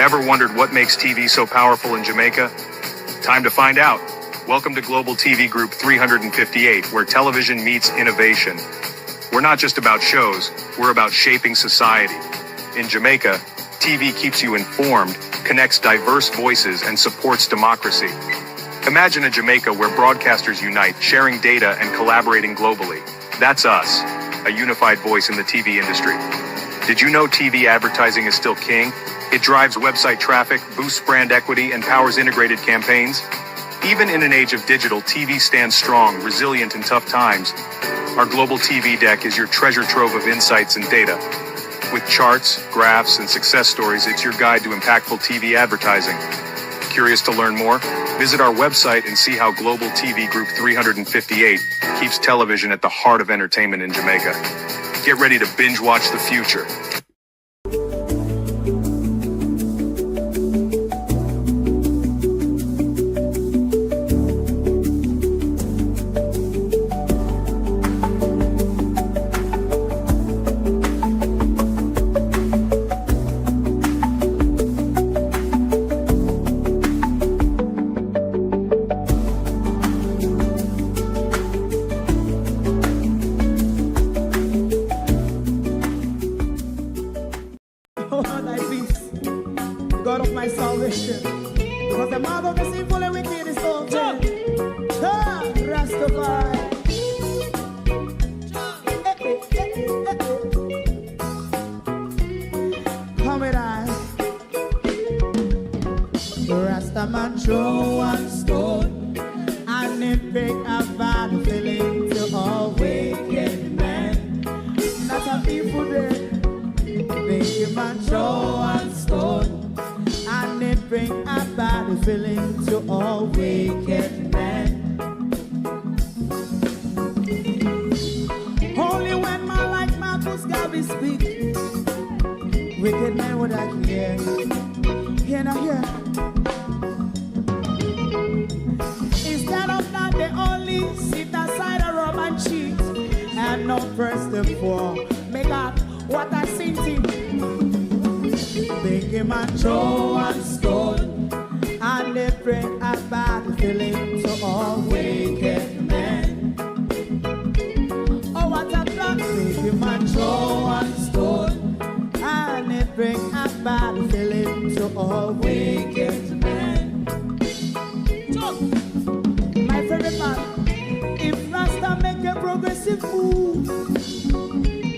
Ever wondered what makes TV so powerful in Jamaica? Time to find out. Welcome to Global TV Group 358, where television meets innovation. We're not just about shows, we're about shaping society. In Jamaica, TV keeps you informed, connects diverse voices, and supports democracy. Imagine a Jamaica where broadcasters unite, sharing data and collaborating globally. That's us, a unified voice in the TV industry. Did you know TV advertising is still king? It drives website traffic, boosts brand equity, and powers integrated campaigns. Even in an age of digital, TV stands strong, resilient in tough times. Our Global TV Deck is your treasure trove of insights and data. With charts, graphs, and success stories, it's your guide to impactful TV advertising. Curious to learn more? Visit our website and see how Global TV Group 358 keeps television at the heart of entertainment in Jamaica. Get ready to binge watch the future. God of my salvation, because the mouth of the sinful and wicked is open. Rastafari. Come with I. Rastaman throw one stone, and it bring a bad feeling to all wicked men. Not a people there. Make a man throw one stone, and it bring a bad feeling to all wicked men. Only when man like Marcus Garvey speak, wicked men would I hear. Hear now hear. Instead of that, they only sit aside and rob and cheat, and not first and four. Make up what I seen to. Make him a throw one stone, and they bring a bad feeling to all wicked men. Oh, what a plan! Make him a throw one stone, and they bring a bad feeling to all wicked men. My favorite man, if Rasta make a progressive move,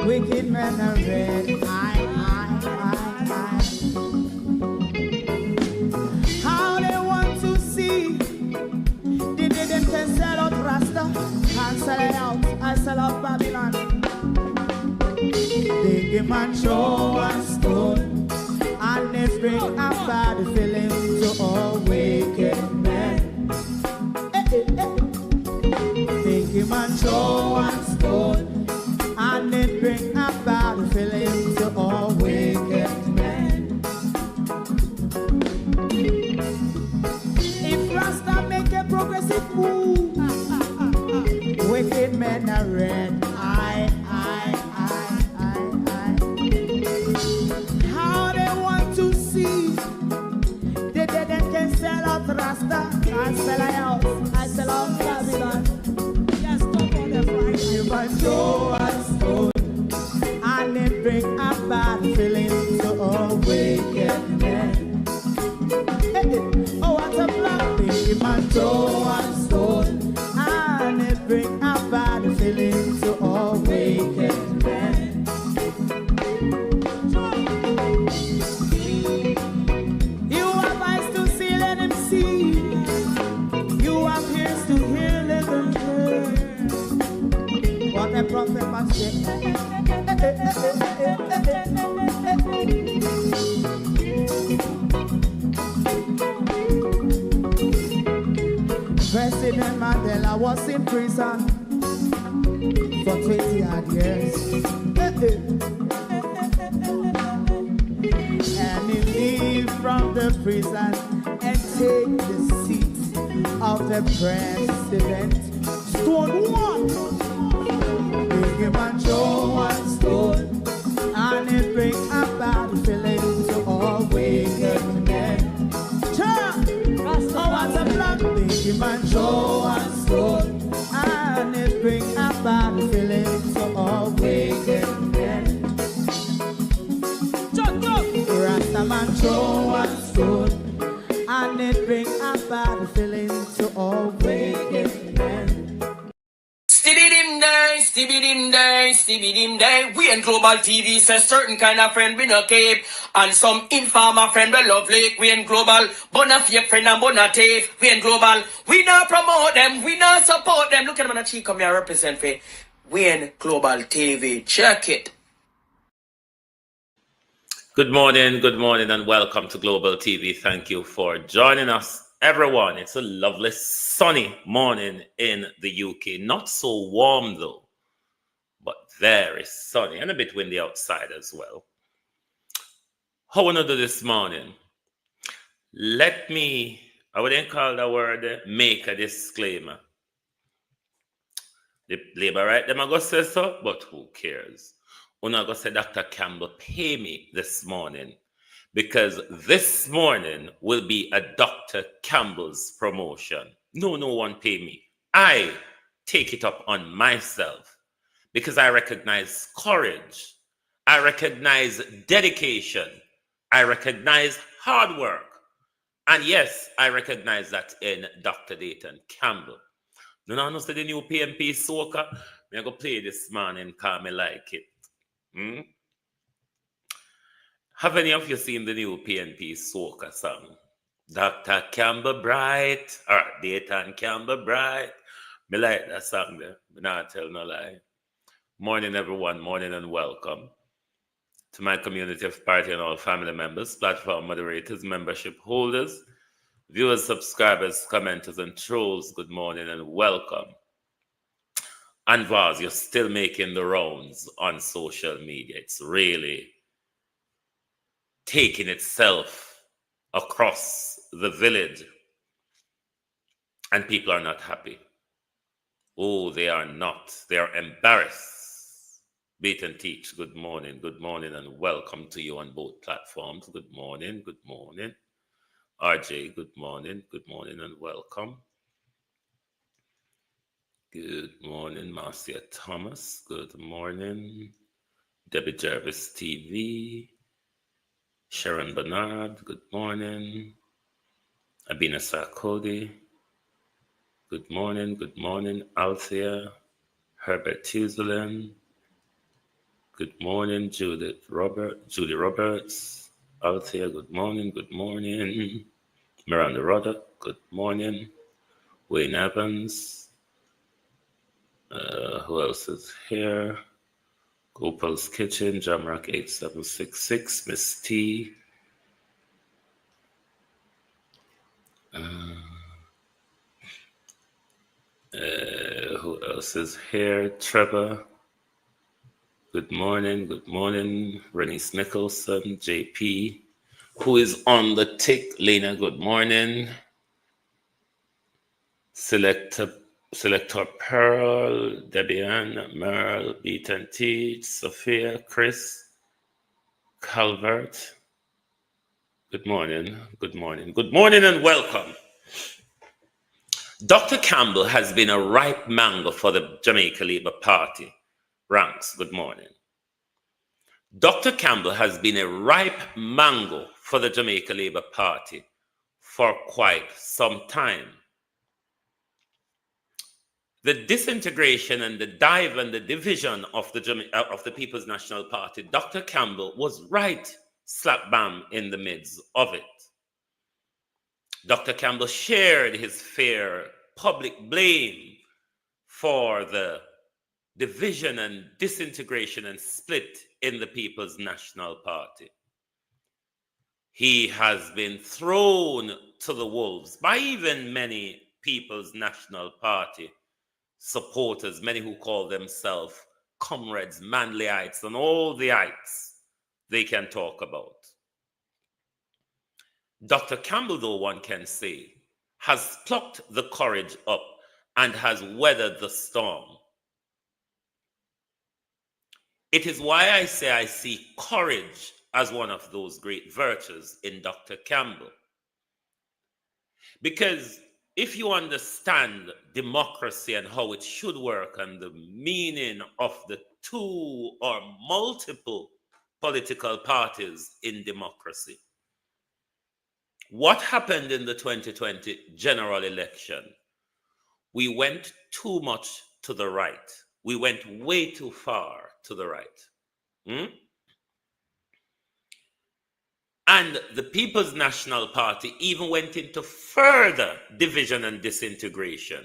wicked men are red. How they want to see the day them can sell out Rasta and sell it out. I sell out Babylon. They give man show and stone, and they bring a bad feeling to all wicked men. They give man show and stone, and they bring a bad feeling to all wicked men. If Rasta make a progressive move, wicked men are red. How they want to see the dead and can sell out Rasta and sell out. I sell out Babylon. Just stop on the price. You must show us stone, and it bring a bad feeling to all wicked men. Oh, what a black thing, man, throw one stone, and it bring a bad feeling to all wicked men. You have eyes to see, let him see. You have ears to hear, let them hear. What a prophet must say. President Mandela was in prison for 20 odd years. And he leave from the prison and take the seat of the president. Stone one. Big man show one stone, and it bring a bad feeling to all wicked men. a man throw one stone, and it bring a bad feeling to all wicked men. Stibbidim day, stibbidim day. We in Global TV say certain kind of friend we no keep, and some informer friend we love like. We in Global, bona fake friend and bona tape. We in Global, we not promote them, we not support them. Look at them on the cheek, come here represent for. We in Global TV, check it. Good morning, and welcome to Global TV. Thank you for joining us, everyone. It's a lovely sunny morning in the UK. Not so warm though, but very sunny and a bit windy outside as well. How I want to do this morning? I wouldn't call the word make a disclaimer. The Labour right them I go say so, but who cares? Una go say Dr. Campbell pay me this morning, because this morning will be a Dr. Campbell's promotion. No one pay me. I take it up on myself because I recognize courage. I recognize dedication. I recognize hard work. And yes, I recognize that in Dr. Dayton Campbell. No one knows the new PMP soca. I'm going to play this morning because I like it. Have any of you seen the new PNP soca song? Dr. Campbell Bright, or Dayton Campbell Bright. Me like that song there. Me not tell no lie. Morning everyone, morning and welcome to my community of party and all family members, platform moderators, membership holders, viewers, subscribers, commenters, and trolls. Good morning and welcome. And Vaz, you're still making the rounds on social media. It's really taking itself across the village. And people are not happy. Oh, they are not. They are embarrassed. Beat and Teach, good morning, and welcome to you on both platforms. Good morning. RJ, good morning, and welcome. Good morning, Marcia Thomas. Good morning. Debbie Jarvis TV. Sharon Bernard. Good morning. Abina Sarkodi. Good morning. Althea. Herbert Tuzelin. Good morning, Judy Roberts. Althea, good morning. Miranda Rodder, good morning. Wayne Evans. Who else is here? Gopal's Kitchen, Jamrock 8766, Miss T. Who else is here? Trevor. Good morning. Renice Nicholson, JP. Who is on the tick? Lena, good morning. Selector Pearl, Debian, Merle, Beat and Teach, Sophia, Chris, Calvert. Good morning and welcome. Dr. Campbell has been a ripe mango for the Jamaica Labour Party ranks. Good morning. Dr. Campbell has been a ripe mango for the Jamaica Labour Party for quite some time. The disintegration and the dive and the division of the People's National Party, Dr. Campbell was right slap bam in the midst of it. Dr. Campbell shared his fair public blame for the division and disintegration and split in the People's National Party. He has been thrown to the wolves by even many People's National Party supporters, many who call themselves comrades, manlyites, and all the ites they can talk about. Dr. Campbell, though, one can say, has plucked the courage up and has weathered the storm. It is why I say I see courage as one of those great virtues in Dr. Campbell. Because if you understand democracy and how it should work and the meaning of the two or multiple political parties in democracy, What happened in the 2020 general election? We went too much to the right. We went way too far to the right. Hmm? And the People's National Party even went into further division and disintegration.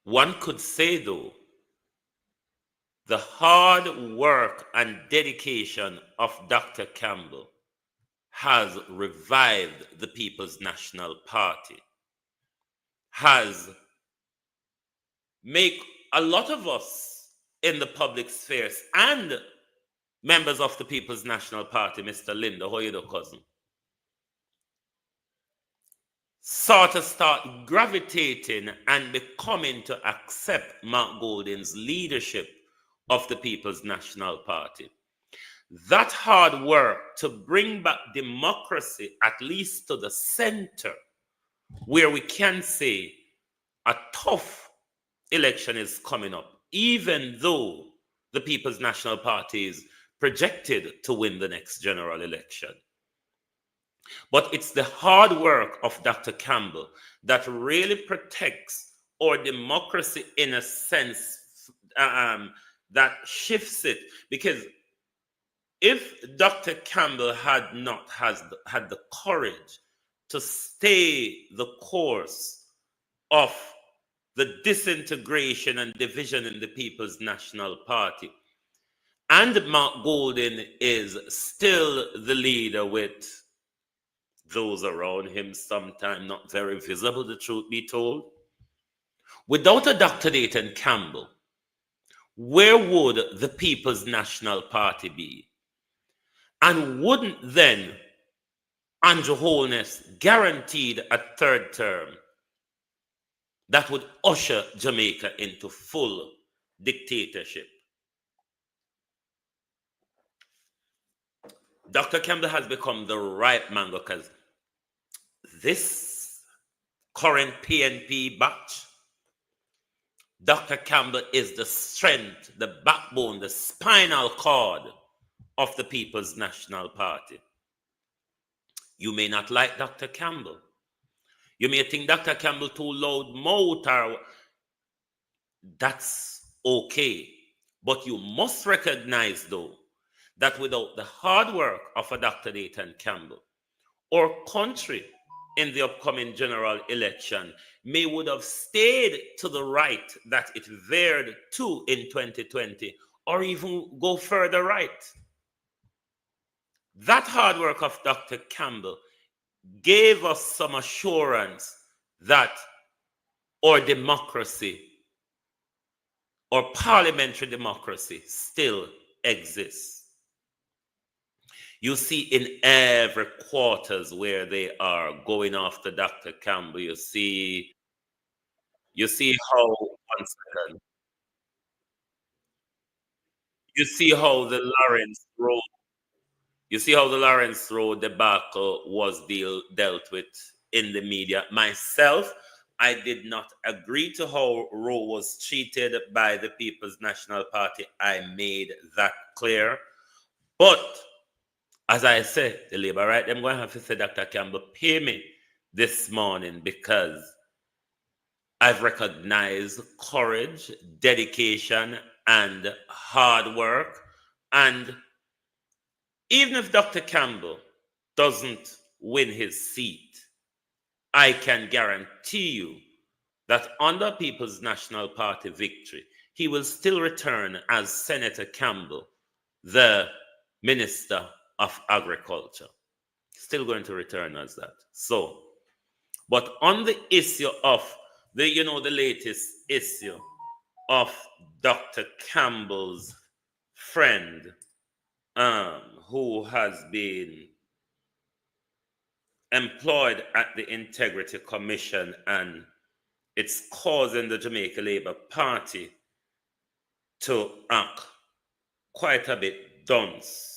One could say, though, the hard work and dedication of Dr. Campbell has revived the People's National Party, has made a lot of us in the public spheres and members of the People's National Party, Mr. Linda, how you do, cousin, sort of start gravitating and becoming to accept Mark Golding's leadership of the People's National Party. That hard work to bring back democracy, at least to the center, where we can say a tough election is coming up, even though the People's National Party is projected to win the next general election. But it's the hard work of Dr. Campbell that really protects our democracy in a sense that shifts it. Because if Dr. Campbell had not had the courage to stay the course of the disintegration and division in the People's National Party, and Mark Golding is still the leader with those around him, sometimes not very visible, the truth be told. Without a Dr. Dayton Campbell, where would the People's National Party be? And wouldn't then Andrew Holness guaranteed a third term that would usher Jamaica into full dictatorship? Dr. Campbell has become the right man because this current PNP batch, Dr. Campbell is the strength, the backbone, the spinal cord of the People's National Party. You may not like Dr. Campbell. You may think Dr. Campbell too loud mouth, or that's okay. But you must recognize, though, that without the hard work of a Dr. Dayton Campbell, our country in the upcoming general election may would have stayed to the right that it veered to in 2020, or even go further right. That hard work of Dr. Campbell gave us some assurance that our democracy, our parliamentary democracy, still exists. You see in every quarters where they are going after Dr. Campbell, you see how, one second, you see how the Lawrence Road, you see how the Lawrence Road debacle was dealt with in the media. Myself, I did not agree to how Roe was treated by the People's National Party. I made that clear. But as I said, the Labour right, I'm going to have to say, Dr. Campbell, pay me this morning, because I've recognized courage, dedication, and hard work. And even if Dr. Campbell doesn't win his seat, I can guarantee you that under People's National Party victory, he will still return as Senator Campbell, the Minister of Agriculture. Still going to return as that. So, but on the issue of the latest issue of Dr. Campbell's friend, who has been employed at the Integrity Commission, and it's causing the Jamaica Labour Party to act quite a bit dunce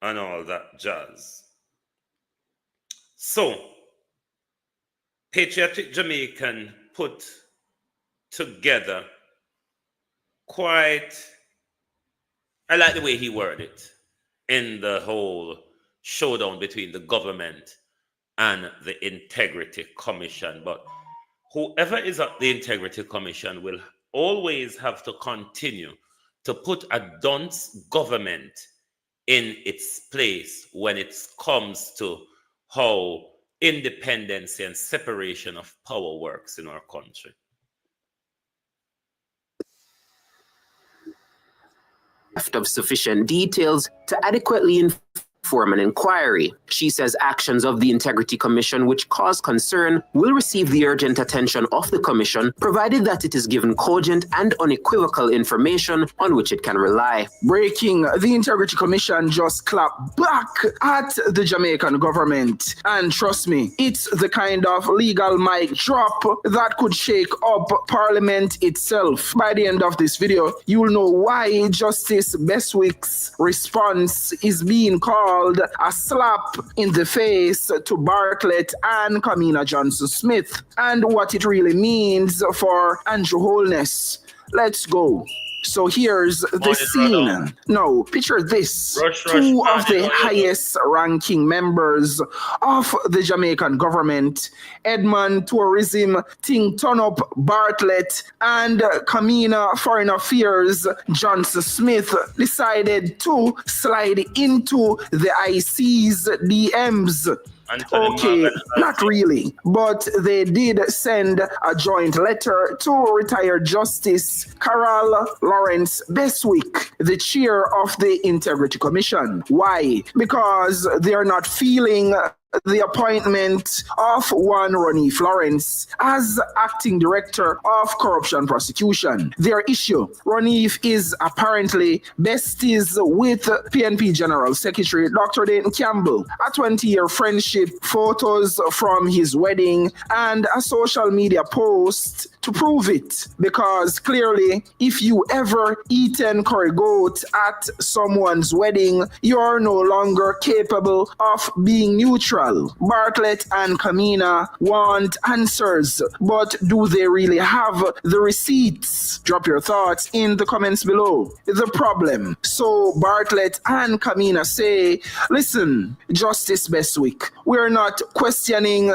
and all that jazz. So, Patriotic Jamaican put together quite I like the way he worded it in the whole showdown between the government and the Integrity Commission. But whoever is at the Integrity Commission will always have to continue to put a dunce government in its place when it comes to how independence and separation of power works in our country. Of sufficient details to adequately inform an inquiry. She says actions of the Integrity Commission which cause concern will receive the urgent attention of the Commission, provided that it is given cogent and unequivocal information on which it can rely. Breaking, the Integrity Commission just clapped back at the Jamaican government. And trust me, it's the kind of legal mic drop that could shake up Parliament itself. By the end of this video, you will know why Justice Bestwick's response is being called a slap in the face to Bartlett and Kamina Johnson-Smith, and what it really means for Andrew Holness. Let's go. So here's the scene. Now, picture this. Two of the highest ranking members of the Jamaican government, Edmund Tourism, Ting Turnup Bartlett, and Kamina Foreign Affairs Johnson Smith decided to slide into the IC's DMs. Okay, not really, but they did send a joint letter to retired Justice Carol Lawrence Bestwick, the chair of the Integrity Commission. Why? Because they're not feeling the appointment of one Ronnie Florence as acting director of corruption prosecution. Their issue, Ronnie is apparently besties with PNP General Secretary Dr. Dayton Campbell, a 20-year friendship, photos from his wedding, and a social media post to prove it. Because clearly, if you ever eaten curry goat at someone's wedding, you're no longer capable of being neutral. Bartlett and Kamina want answers, but do they really have the receipts? Drop your thoughts in the comments below. The problem. So Bartlett and Kamina say, listen, Justice Bestwick, we're not questioning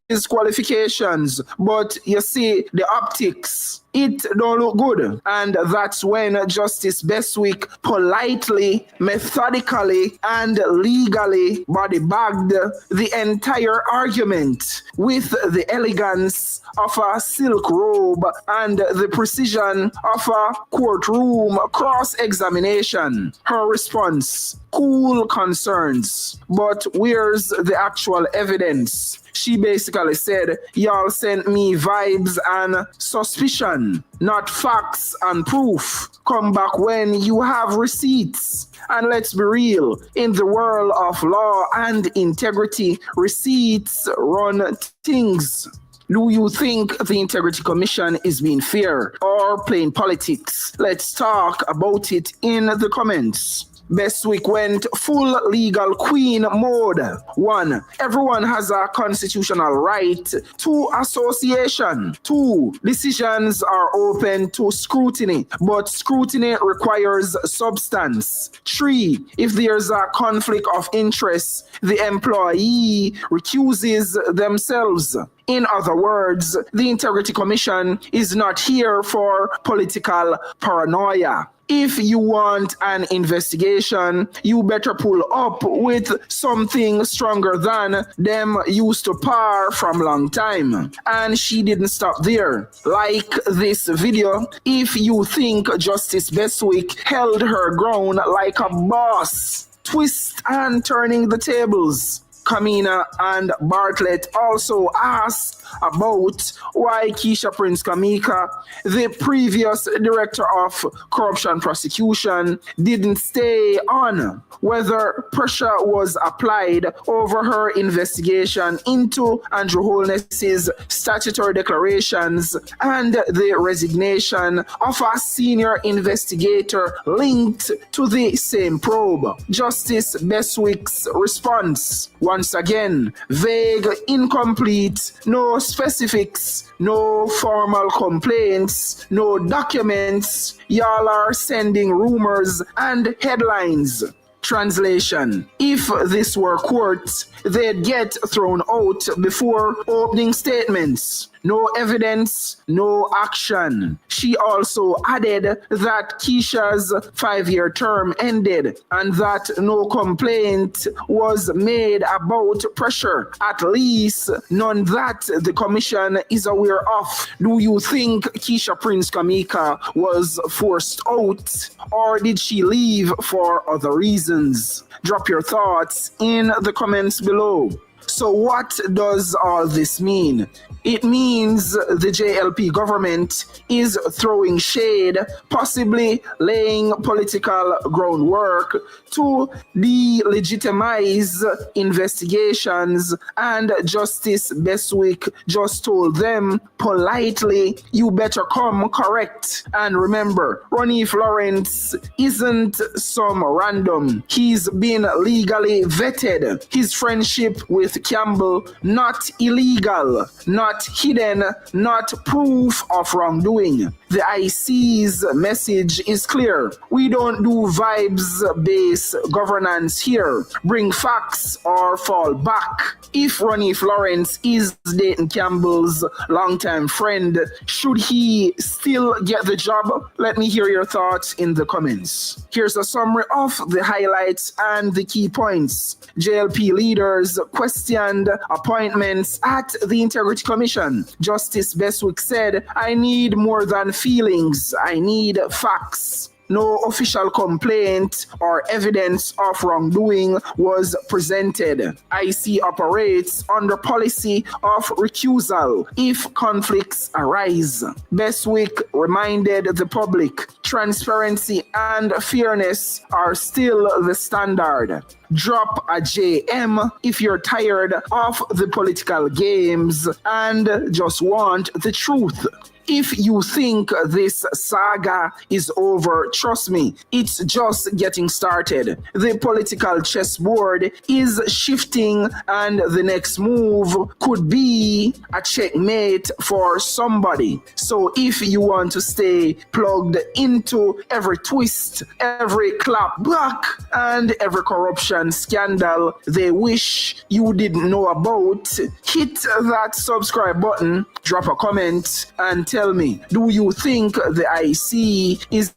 his qualifications, but you see the optics, it don't look good. And that's when Justice Bestwick politely, methodically, and legally body bagged the entire argument with the elegance of a silk robe and the precision of a courtroom cross-examination. Her response, cool concerns, but where's the actual evidence? She basically said, y'all sent me vibes and suspicion, not facts and proof. Come back when you have receipts. And let's be real, in the world of law and integrity, receipts run things. Do you think the Integrity Commission is being fair or playing politics? Let's talk about it in the comments. Bestwick went full legal queen mode. 1. Everyone has a constitutional right to association. 2. Decisions are open to scrutiny, but scrutiny requires substance. 3. If there's a conflict of interest, the employee recuses themselves. In other words, the Integrity Commission is not here for political paranoia. If you want an investigation, you better pull up with something stronger than them used to par from long time. And she didn't stop there. Like this video, if you think Justice Bestwick held her ground like a boss, twist and turning the tables. Kamina and Bartlett also asked about why Keisha Prince Kamika, the previous director of corruption prosecution, didn't stay on, whether pressure was applied over her investigation into Andrew Holness's statutory declarations and the resignation of a senior investigator linked to the same probe. Justice Bestwick's response. One Once again, vague, incomplete, no specifics, no formal complaints, no documents. Y'all are sending rumors and headlines. Translation: if this were court, they'd get thrown out before opening statements. No evidence, no action. She also added that Keisha's 5-year term ended and that no complaint was made about pressure, at least none that the commission is aware of. Do you think Keisha Prince Kamika was forced out, or did she leave for other reasons? Drop your thoughts in the comments below. So what does all this mean? It means the JLP government is throwing shade, possibly laying political groundwork to delegitimize investigations, and Justice Beswick just told them politely, you better come correct. And remember, Ronnie Lawrence isn't some random. He's been legally vetted. His friendship with Campbell, not illegal, not hidden, not proof of wrongdoing. The IC's message is clear. We don't do vibes-based governance here. Bring facts or fall back. If Ronnie Lawrence is Dayton Campbell's longtime friend, should he still get the job? Let me hear your thoughts in the comments. Here's a summary of the highlights and the key points. JLP leaders questioned appointments at the Integrity Commission. Justice Beswick said, I need more than feelings, I need facts. No official complaint or evidence of wrongdoing was presented. IC operates under policy of recusal if conflicts arise. Beswick reminded the public transparency and fairness are still the standard. Drop a JM if you're tired of the political games and just want the truth. If you think this saga is over, trust me, it's just getting started. The political chessboard is shifting, and the next move could be a checkmate for somebody. So if you want to stay plugged into every twist, every clapback, and every corruption scandal they wish you didn't know about, hit that subscribe button, drop a comment, and tell me, do you think the IC is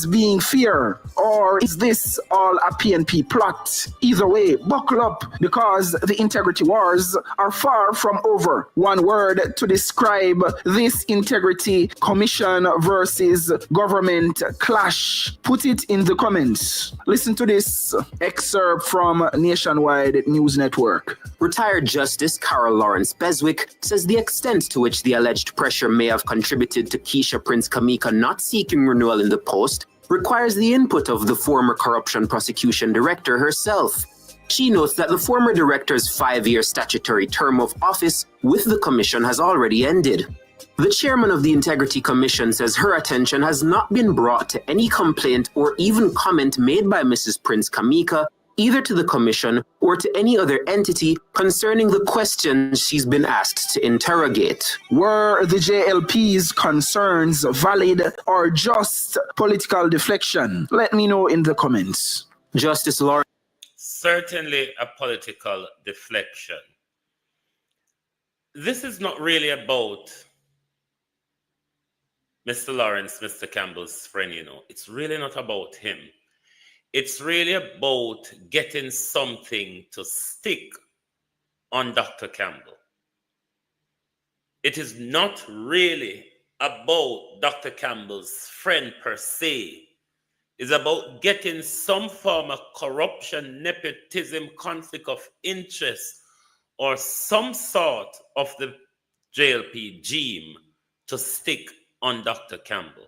being fair, or is this all a PNP plot? Either way, buckle up, because the integrity wars are far from over. One word to describe this Integrity Commission versus government clash. Put it in the comments. Listen to this excerpt from Nationwide News Network. Retired Justice Carol Lawrence Beswick says the extent to which the alleged pressure may have contributed to Keisha Prince Kamika not seeking renewal in the post requires the input of the former corruption prosecution director herself. She notes that the former director's 5-year statutory term of office with the commission has already ended. The chairman of the Integrity Commission says her attention has not been brought to any complaint or even comment made by Mrs. Prince Kamika, either to the commission or to any other entity concerning the questions she's been asked to interrogate. Were the JLP's concerns valid or just political deflection? Let me know in the comments. Justice Lawrence. Certainly a political deflection. This is not really about Mr. Lawrence, Mr. Campbell's friend, you know. It's really not about him. It's really about getting something to stick on Dr. Campbell. It is not really about Dr. Campbell's friend per se. It's about getting some form of corruption, nepotism, conflict of interest, or some sort of the JLP gene to stick on Dr. Campbell.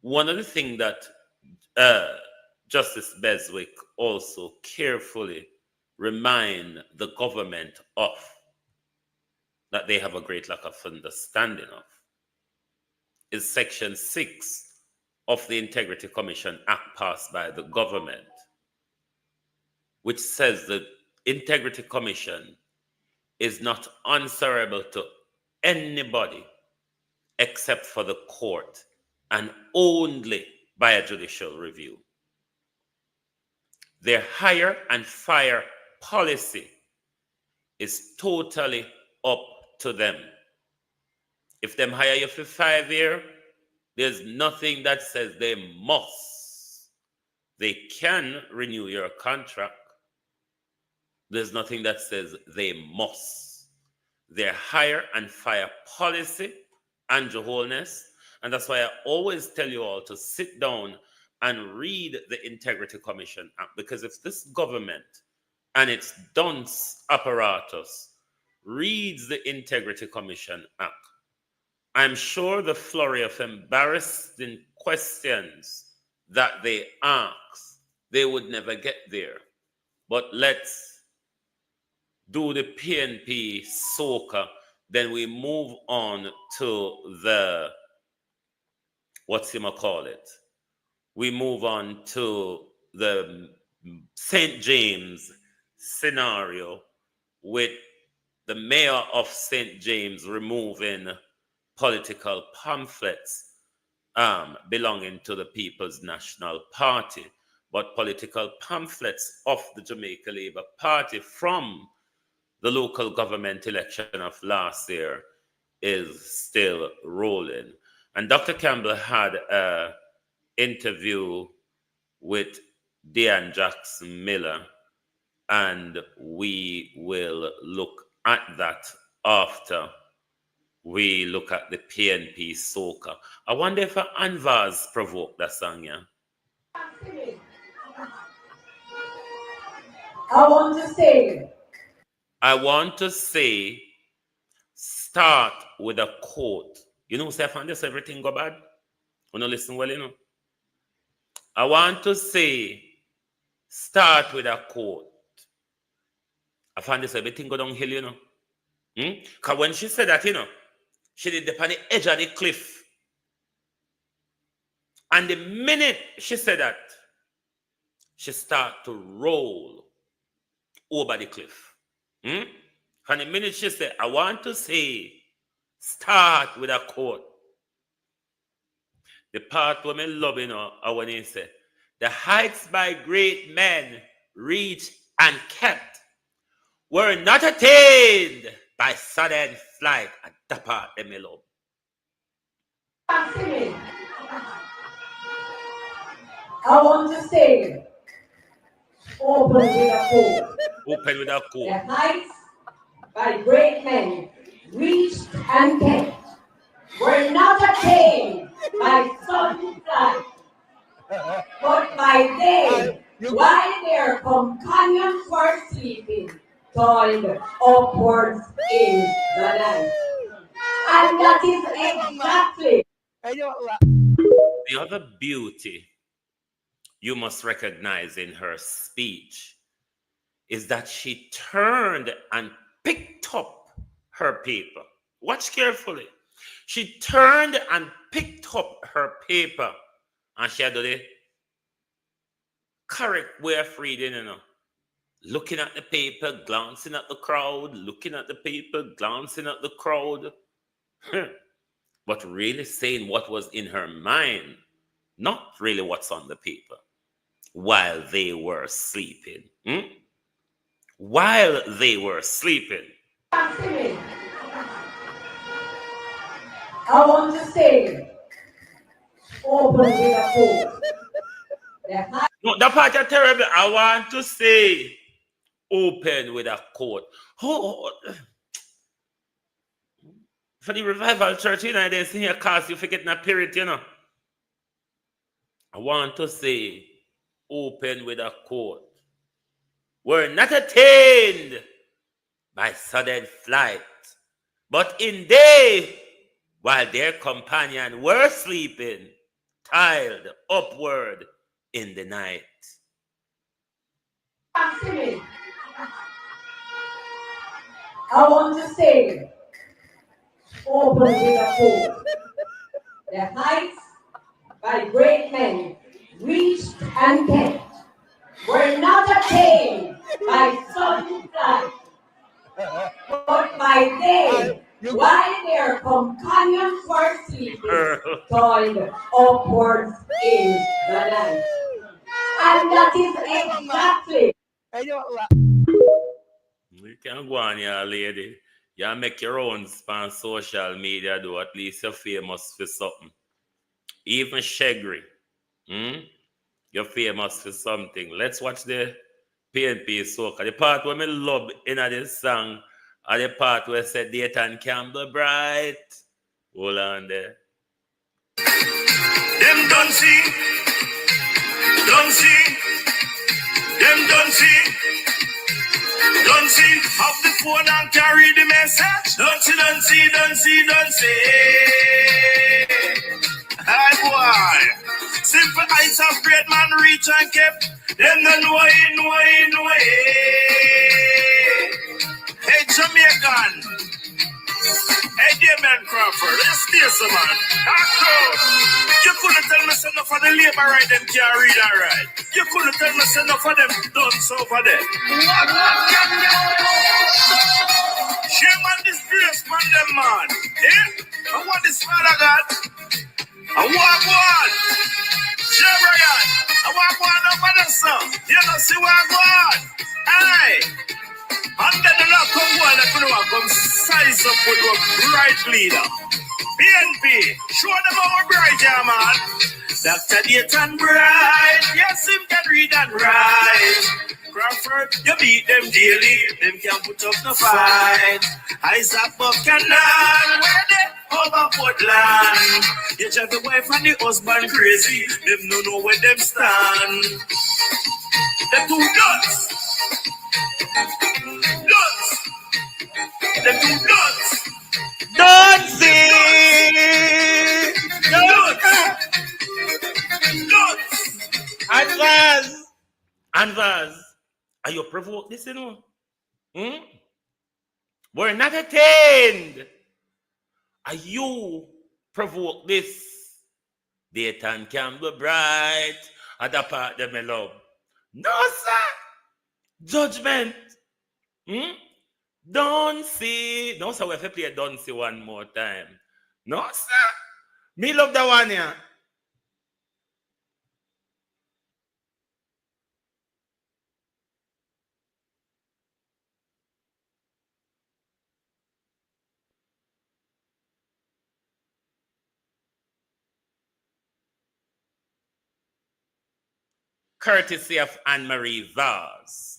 One of the things that Justice Beswick also carefully remind the government of, that they have a great lack of understanding of, is Section 6 of the Integrity Commission Act passed by the government. which says the Integrity Commission is not answerable to anybody except for the court and only by a judicial review. Their hire and fire policy is totally up to them. If them hire you for 5 years, there's nothing that says they must. They can renew your contract. There's nothing that says they must. Their hire and fire policy, and your wholeness, and that's why I always tell you all to sit down and read the Integrity Commission Act, because if this government and its dunce apparatus reads the Integrity Commission Act, I'm sure the flurry of embarrassing questions that they ask, they would never get there. But let's do the PNP soca, then we move on to the, we move on to the St. James scenario with the mayor of St. James removing political pamphlets belonging to the People's National Party, but political pamphlets of the Jamaica Labour Party from the local government election of last year is still rolling. And Dr. Campbell had an interview with Dean Jackson Miller, and we will look at that after we look at the PNP soca. I wonder if Anvaz provoked that song, yeah? I want to say, start with a quote. You know, Stefan, this everything go bad? You know, listen well, you know. I want to say, start with a quote. I found this everything go downhill, you know. Because when she said that, you know, she did it on the edge of the cliff. And the minute she said that, she started to roll over the cliff. And the minute she said, I want to say, start with a quote. The part where I love, you know, when he said, the heights by great men reached and kept were not attained by sudden flight. And that part them I love. I want to say, open with a quote. Open with a quote. The heights by great men reached and kept were not attained by sudden flight, but by day, while their companions were sleeping, toiled upwards in the night. And that is exactly the other beauty you must recognize in her speech is that she turned and picked up her paper. Watch carefully. She turned and picked up her paper, and she had the correct way of reading, you know. Looking at the paper, glancing at the crowd, looking at the paper, glancing at the crowd. But really saying what was in her mind, not really what's on the paper, while they were sleeping. While they were sleeping. I want to say, open with a quote. No, that part is terrible. I want to say, open with a quote. For the revival church, you know, they sing your cast, you forget a period, you know. I want to say, open with a quote. Were not attained by sudden flight, but in day, while their companion were sleeping, tiled upward in the night. I want to say, open with a quote. The heights by great men reached and kept were not attained by sunset, but by day, while their companions were sleeping, toiled upwards in the night. And that is exactly. You can go on here, lady. You make your own on social media, though. At least you're famous for something. Even Shegri. You're famous for something. Let's watch the PNP soca. The part where me love in this song are the part where said Dayton Campbell Bright. Hold on there. Them don't see. Them don't see. Don't see. Off the phone and carry the message. Don't see. Hi boy. Simple eyes of great man reach and kept. Them don't know it. Hey Jamaican. Hey Damien Crawford. Let's steer some man. You couldn't tell me enough for the labor right them can't read alright. You couldn't tell me enough for them done so for them. Shame and disgrace man them man. Eh? And what this father got? I walk one. Shame Ryan. I walk one over the sun. You don't see what I want. Aye. And then the knock come one and come size up with your bright leader. BNP, show them how bright, yeah, man. Dr. Dayton Bright, yes, him can read and write. Crawford, you beat them daily, them can put up the fight. Isaac Buchanan, where they over Portland. You drive the wife and the husband crazy, them don't know where them stand. Them two nuts. Them two nuts. Don't see! Advance! Are you provoked this, you know? We're not attained. Are you provoked this? Dayton Campbell Bright at the part that me love. No, sir! Judgment! Don't see. No, sir, we have to play Don't See one more time. No, sir. Me love that one here. Courtesy of Anne-Marie Vaz.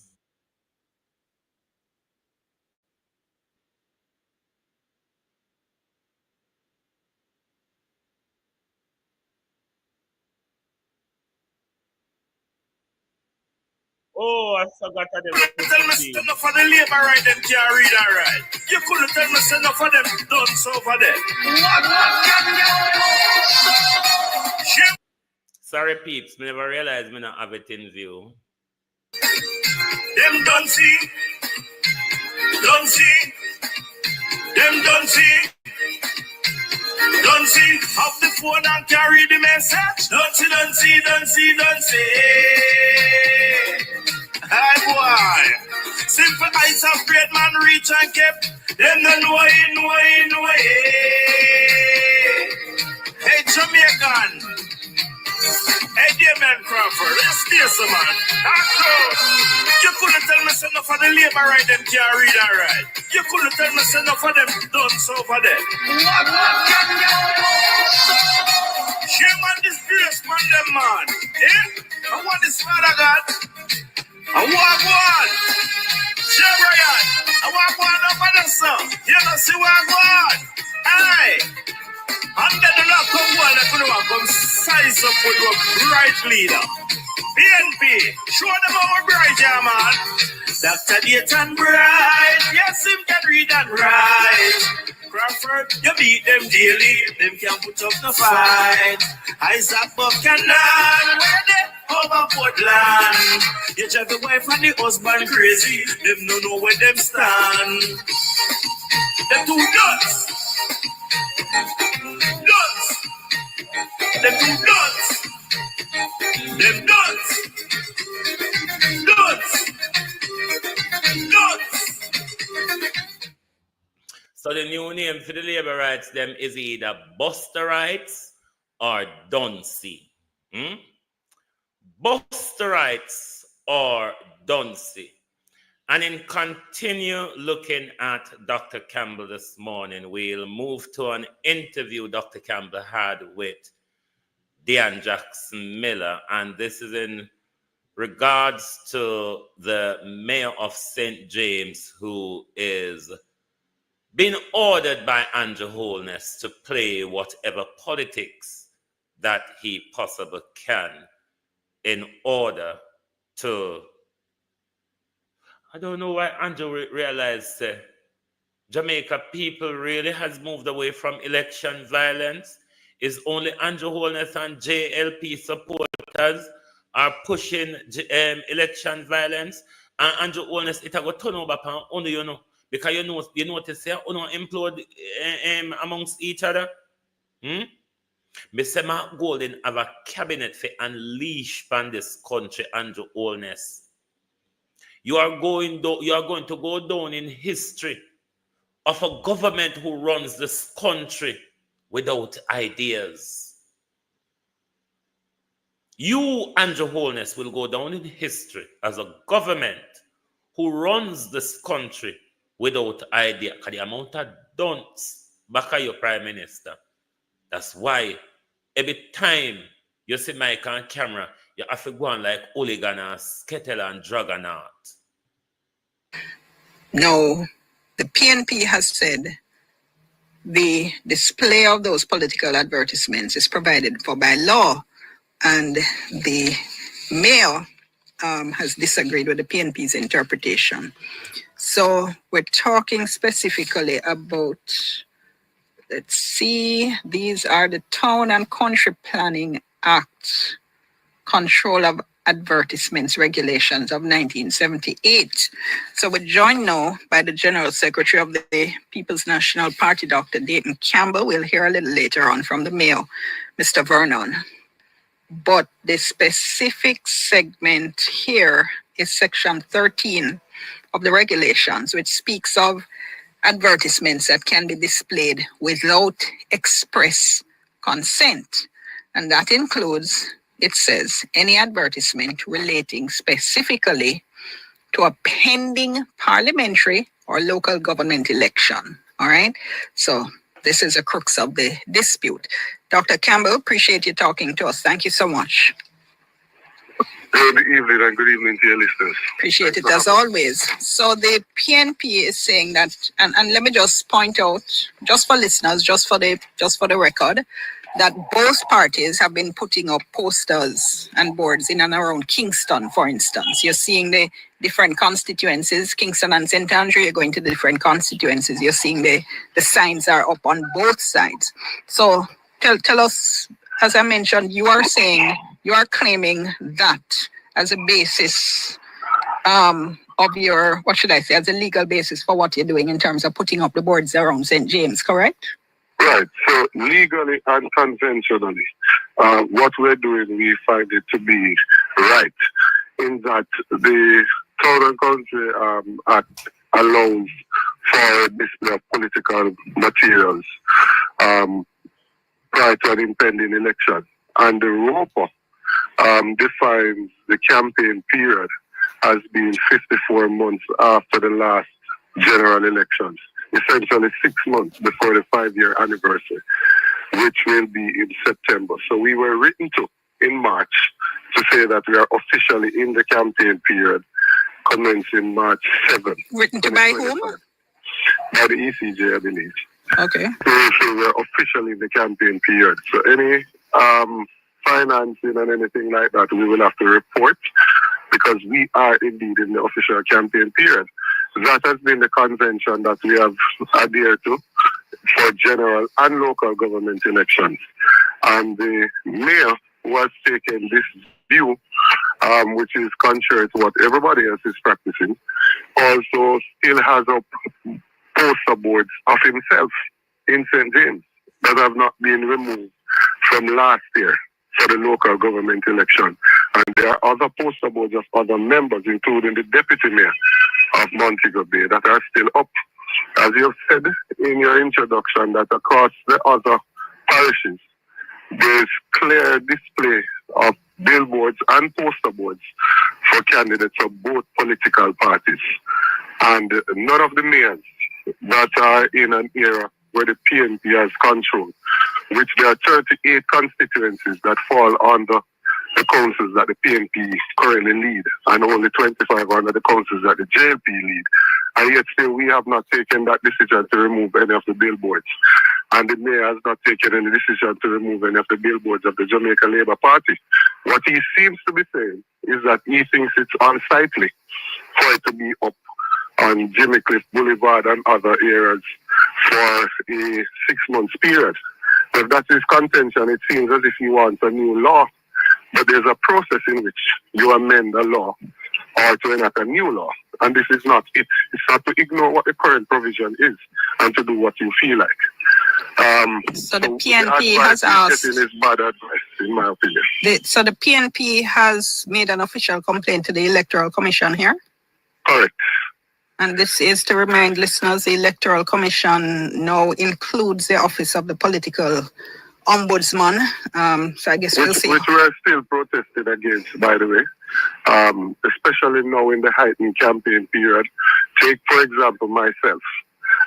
Oh, I forgot that. Tell me enough for the labor right them can't read alright. You couldn't tell me enough for them done so for them. Sorry, peeps. Me never realized me not have it in view. Them don't see. Them don't see. Don't see. Off the phone and carry the message. Don't see. Hi boy. Simple eyes of great man reach and kept. Them don't know it. Hey Jamaican. Hey Damien Crawford. Let's steer some man. You couldn't tell me enough for the labor right them can't read alright. You couldn't tell me enough for them done so for them. Shame and disgrace man them man. Eh? And what this father got? I walk one. Shame Ryan. I walk one over the sun. You don't see what I want. Aye. And then the knock come one and come size up with your bright leader. BNP, show them how bright, yeah, man. Dr. Dayton Bright, yes, him can read and write. Crawford, you beat them daily, them can put up the fight. Isaac Buchanan, where they over Portland. You drive the wife and the husband crazy, them don't know where them stand. Them two nuts. Them two nuts. Them nuts. new name for the labor rights them is either Buster Rights or Duncy. Buster Rights or Duncy. And in continue looking at Dr. Campbell this morning, we'll move to an interview Dr. Campbell had with Dean Jackson Miller, and this is in regards to the mayor of St. James, who is being ordered by Andrew Holness to play whatever politics that he possibly can in order to, I don't know why Andrew realized Jamaica people really has moved away from election violence. Is only Andrew Holness and JLP supporters are pushing election violence, and Andrew Holness it go turn over upon only, you know, because you notice here implode amongst each other. Mr. Mark Golden have a cabinet for unleash from this country, Andrew Holness. You are going to go down in history of a government who runs this country without ideas. You, Andrew Holness, will go down in history as a government who runs this country without idea. Because the amount of dunce back at your prime minister. That's why every time you see mic on camera, you have to go on like hooligan and skettle and dragonaut. No, the PNP has said the display of those political advertisements is provided for by law, and the mayor has disagreed with the PNP's interpretation. So we're talking specifically about, let's see, these are the Town and Country Planning Act, Control of Advertisements Regulations of 1978. So we're joined now by the General Secretary of the People's National Party, Dr. Dayton Campbell. We'll hear a little later on from the Mayor, Mr. Vernon. But the specific segment here is Section 13 of the regulations, which speaks of advertisements that can be displayed without express consent. And that includes, it says, any advertisement relating specifically to a pending parliamentary or local government election. All right. So this is a crux of the dispute. Dr. Campbell, appreciate you talking to us. Thank you so much. Good evening and good evening to your listeners. Appreciate it as always. So the PNP is saying that, and let me just point out, just for listeners, just for the record, that both parties have been putting up posters and boards in and around Kingston, for instance. You're seeing the different constituencies, Kingston and St. Andrew, you're going to the different constituencies. You're seeing the signs are up on both sides. So tell us, as I mentioned, you are claiming that as a basis of your, what should I say, as a legal basis for what you're doing in terms of putting up the boards around St. James, correct? Right. So legally and conventionally, what we're doing, we find it to be right in that the Town and Country Act allows for display of political materials prior to an impending election. And the ROPA defines the campaign period as being 54 months after the last general elections. Essentially 6 months before the 5-year anniversary, which will be in September. So we were written to in March to say that we are officially in the campaign period commencing March 7th. Written to by whom? By the ECJ, I believe. Okay. So we're officially in the campaign period. So any financing and anything like that, we will have to report because we are indeed in the official campaign period. That has been the convention that we have adhered to for general and local government elections. And the mayor was taking this view, which is contrary to what everybody else is practicing, also still has up poster boards of himself in St. James that have not been removed from last year for the local government election. And there are other poster boards of other members, including the deputy mayor of Montego Bay, that are still up As you have said in your introduction, that across the other parishes, there is clear display of billboards and poster boards for candidates of both political parties. And none of the mayors that are in an era where the PNP has control, which there are 38 constituencies that fall under the councils that the PNP currently lead, and only 25 under the councils that the JLP lead. And yet still we have not taken that decision to remove any of the billboards. And the mayor has not taken any decision to remove any of the billboards of the Jamaica Labour Party. What he seems to be saying is that he thinks it's unsightly for it to be up on Jimmy Cliff Boulevard and other areas for a 6 month period. If that is contention, it seems as if he wants a new law. But there's a process in which you amend a law or to enact a new law. And this is not it. It's not to ignore what the current provision is and to do what you feel like. So the PNP has asked. Is bad advice, in my opinion. So the PNP has made an official complaint to the Electoral Commission here? Correct. And this is to remind listeners, the Electoral Commission now includes the office of the political ombudsman. So I guess we'll see. Which we are still protesting against, by the way. Especially now in the heightened campaign period. Take, for example, myself.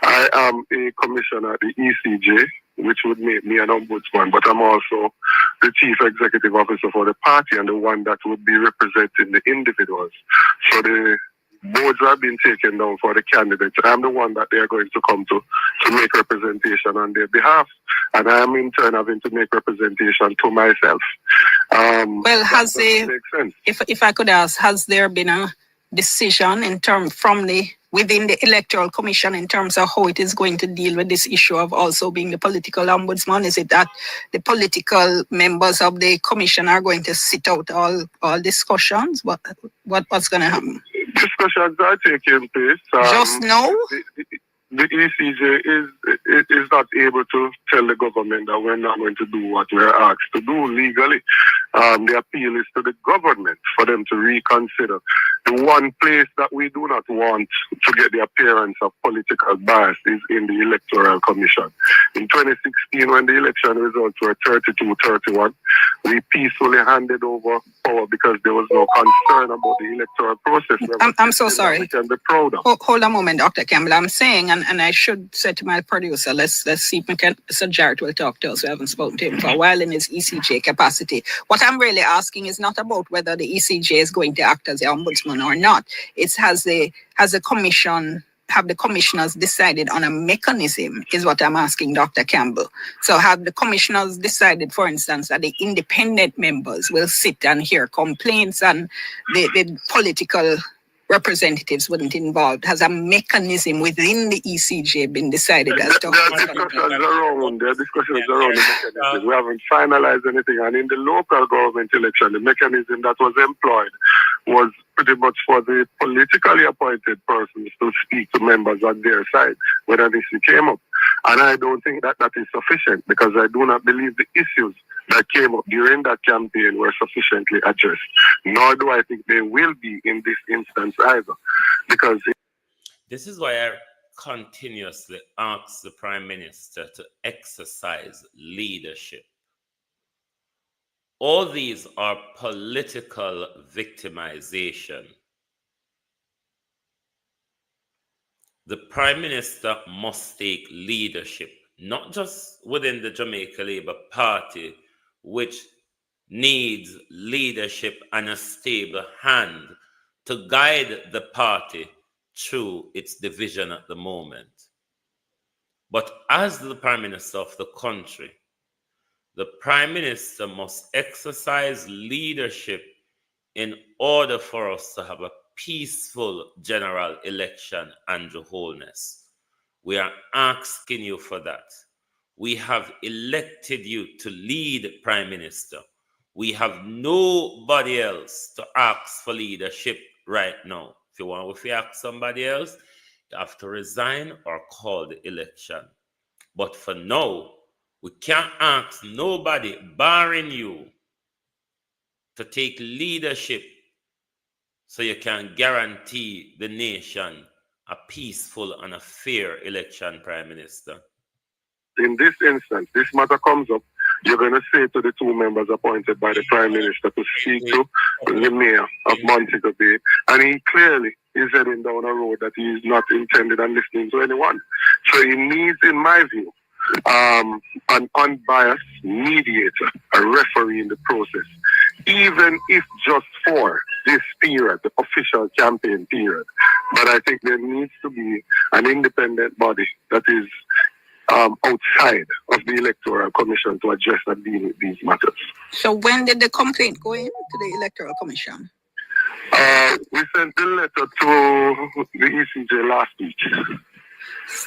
I am a commissioner at the ECJ, which would make me an ombudsman, but I'm also the chief executive officer for the party and the one that would be representing the individuals. So the boards have been taken down for the candidates. I'm the one that they are going to come to make representation on their behalf. And I am in turn having to make representation to myself. Well, if I could ask, has there been a decision within the Electoral Commission in terms of how it is going to deal with this issue of also being the political ombudsman? Is it that the political members of the commission are going to sit out all discussions? What's going to happen? Discussions are taking place. Just now? The ECJ is not able to tell the government that we're not going to do what we're asked to do legally. The appeal is to the government for them to reconsider. The one place that we do not want to get the appearance of political bias is in the Electoral Commission. In 2016, when the election results were 32-31, we peacefully handed over power because there was no concern about the electoral process. I'm so sorry. We can be proud of. Hold a moment, Dr. Campbell. I'm saying, and I should say to my producer, let's see if Mr. Jarrett will talk to us. We haven't spoken to him for a while in his ECJ capacity. What I'm really asking is not about whether the ECJ is going to act as the ombudsman or not. It's have the commissioners decided on a mechanism is what I'm asking Dr. Campbell. So have the commissioners decided, for instance, that the independent members will sit and hear complaints and the political representatives wouldn't involved? Has a mechanism within the ECJ been decided as to how it's going to be? There are discussions around the mechanism. We haven't finalized anything. And in the local government election, the mechanism that was employed was pretty much for the politically appointed persons to speak to members on their side when an issue came up. And I don't think that is sufficient because I do not believe the issues that came up during that campaign were sufficiently addressed. Nor do I think they will be in this instance either. Because this is why I continuously ask the Prime Minister to exercise leadership. All these are political victimization. The Prime Minister must take leadership, not just within the Jamaica Labour Party, which needs leadership and a stable hand to guide the party through its division at the moment. But as the Prime Minister of the country, the Prime Minister must exercise leadership in order for us to have a peaceful general election, Andrew Holness. We are asking you for that. We have elected you to lead, Prime Minister. We have nobody else to ask for leadership right now. If you want to ask somebody else, you have to resign or call the election. But for now, we can't ask nobody, barring you, to take leadership so you can guarantee the nation a peaceful and a fair election, Prime Minister? In this instance, this matter comes up, you're going to say to the two members appointed by the Prime Minister to speak to the Mayor of Montego Bay, and he clearly is heading down a road that he is not intended on listening to anyone. So he needs, in my view, an unbiased mediator, a referee in the process, even if just for this period, the official campaign period. But I think there needs to be an independent body that is outside of the Electoral Commission to address and deal with these matters. So when did the complaint go in to the Electoral Commission? We sent the letter to the ECJ last week.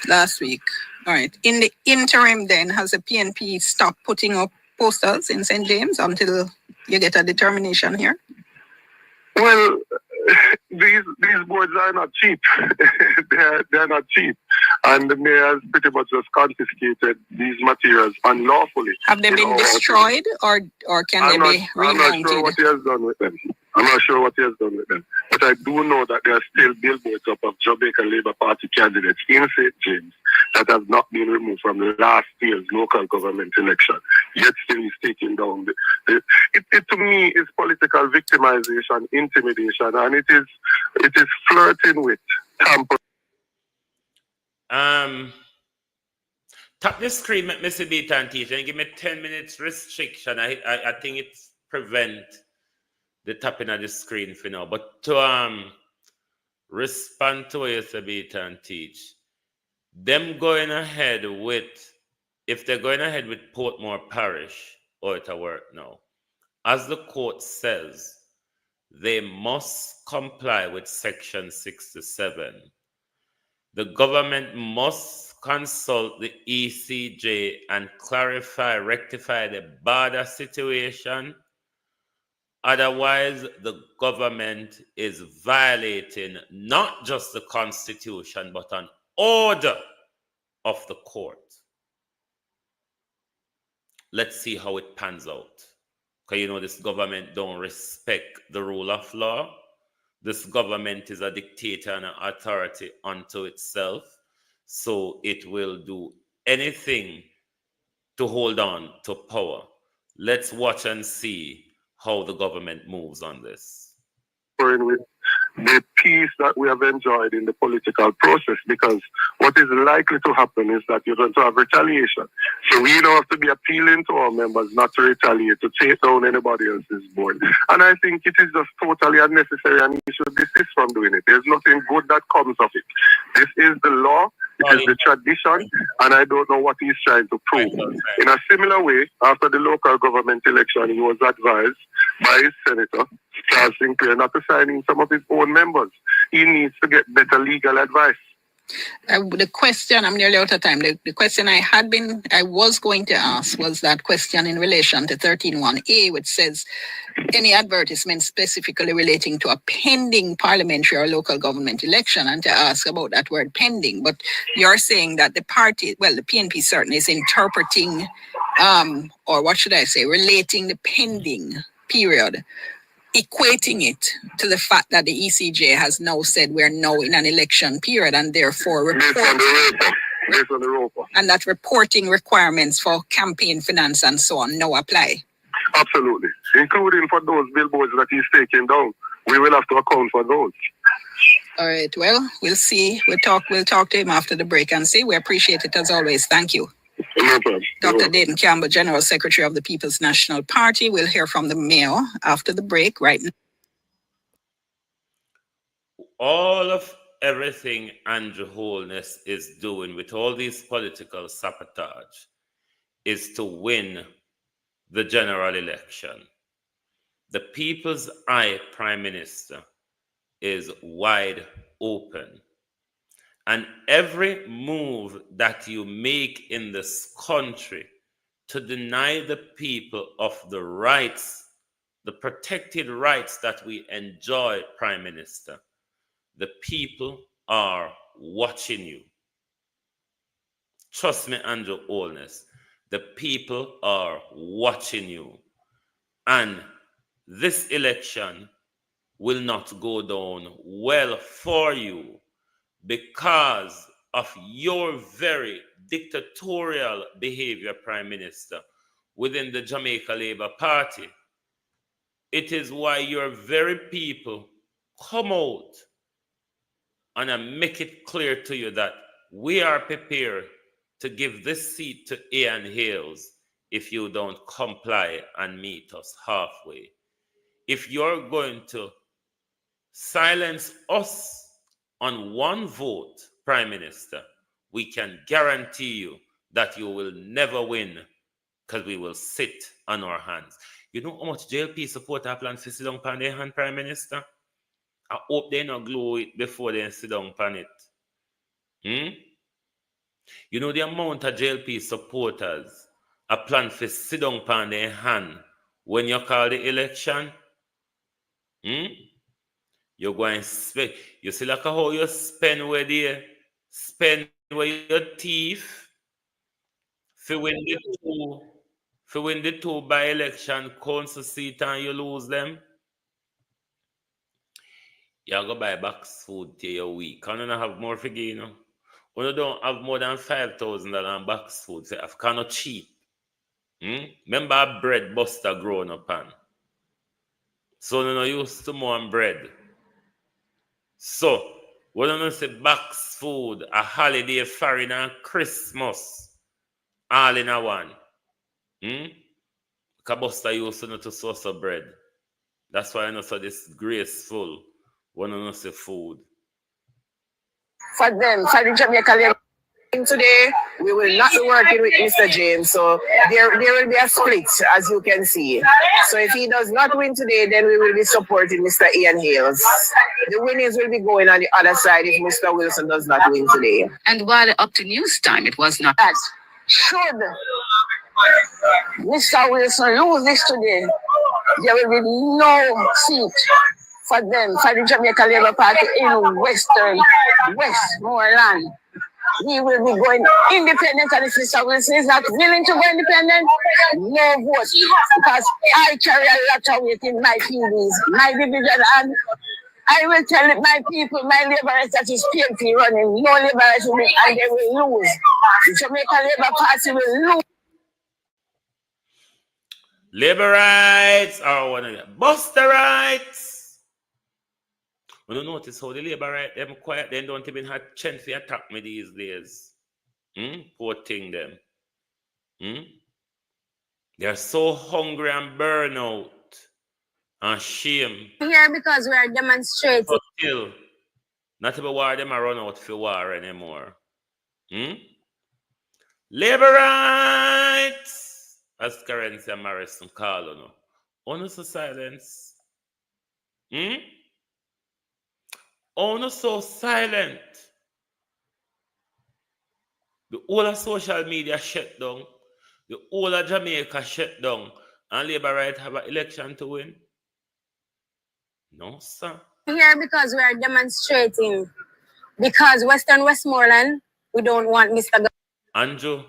Last week. All right. In the interim then, has the PNP stopped putting up posters in St. James until you get a determination here? Well, these boards are not cheap. they're not cheap. And the mayor has pretty much just confiscated these materials unlawfully. Have they been destroyed or can they be remounted? I'm not sure what he has done with them. I'm not sure what he has done with them. But I do know that there are still billboards up of Jamaica Labour Party candidates in St. James that have not been removed from the last year's local government election. Yet still he's taking down it to me is political victimization, intimidation, and it is flirting with tampering. Tap the screen, let me see the and teach, and give me 10 minutes restriction. I think it's prevent the tapping of the screen for now. But to respond to what you say, beat and teach, them going ahead with, if they're going ahead with Portmore Parish, or it'll work now. As the court says, they must comply with Section 67. The government must consult the ECJ and rectify the border situation. Otherwise, the government is violating not just the Constitution, but an order of the court. Let's see how it pans out. Because you know this government don't respect the rule of law. This government is a dictator and an authority unto itself. So it will do anything to hold on to power. Let's watch and see how the government moves on this. With the peace that we have enjoyed in the political process, because what is likely to happen is that you're going to have retaliation. So we don't have to be appealing to our members not to retaliate, to take down anybody else's board. And I think it is just totally unnecessary and we should desist from doing it. There's nothing good that comes of it. This is the law, it is the tradition, and I don't know what he's trying to prove. In a similar way, after the local government election, he was advised by his senator, Charles Sinclair, not to sign in some of his own members. He needs to get better legal advice. The question, I'm nearly out of time. The question I was going to ask was that question in relation to 13.1a, which says any advertisement specifically relating to a pending parliamentary or local government election, and to ask about that word pending. But you're saying that the party, well, the PNP certainly is interpreting, or what should I say, relating the pending period, equating it to the fact that the ECJ has now said we're now in an election period and therefore reporting, and that reporting requirements for campaign finance and so on now apply. Absolutely, including for those billboards that he's taking down. We will have to account for those. All right, well, we'll see. We'll talk to him after the break and see. We appreciate it as always. Thank you. No problem. Dr. Dayton Campbell, General Secretary of the People's National Party. We'll hear from the mayor after the break right now. All of everything Andrew Holness is doing with all these political sabotage is to win the general election. The people's eye, Prime Minister, is wide open. And every move that you make in this country to deny the people of the rights, the protected rights that we enjoy, Prime Minister, the people are watching you. Trust me, Andrew Holness, the people are watching you. And this election will not go down well for you, because of your very dictatorial behavior, Prime Minister, within the Jamaica Labour Party. It is why your very people come out and make it clear to you that we are prepared to give this seat to Ian Hales if you don't comply and meet us halfway. If you're going to silence us on one vote, Prime Minister, we can guarantee you that you will never win because we will sit on our hands. You know how much JLP support our plan to sit down on their hand, Prime Minister? I hope they not glue it before they sit down on it. You know the amount of JLP supporters a plan to sit down on their hand when you call the election? You're going to spend. You see like how you spend where they spend where your thief for win the two by-election council seat and you lose them. You go buy box food to your week. Can you not have more figure, you know? When you don't have more than $5,000 on box food, so if cannot cheap. Remember bread Buster growing up on. So you know used to more on bread. So when you say box food, a holiday, foreign and Christmas, all in a one. Because Buster used to know to source of bread. That's why I know so this graceful when you say food. For them, for the Jamaica Labour today, we will not be working with Mr. James. So there will be a split, as you can see. So if he does not win today, then we will be supporting Mr. Ian Hales. The winnings will be going on the other side if Mr. Wilson does not win today. And while up to news time, it was not. Should Mr. Wilson lose this today, there will be no seat for them, for the Jamaica Labour Party in Westmoreland. We will be going independent, and if Mr. Wilson is not willing to go independent, no vote. Because I carry a lot of weight in my PDs, my division, and I will tell my people, my laborers, that is PNP running. No laborers will win, and they will lose. The Jamaica Labour Party will lose. Labor rights are one of them. Buster rights. When you notice how the labor right, them quiet, they don't even have a chance to attack me these days. Poor thing them. They're so hungry and burn out and shame. Here because we are demonstrating. But still, not even war them are run out for war anymore. Labor rights, as Currency and Morrison call on. Honest silence. Oh, not so silent. The whole of social media shut down. The whole of Jamaica shut down. And Labour right have an election to win? No, sir. Here because we are demonstrating. Because Western Westmoreland, we don't want Mr. Andrew,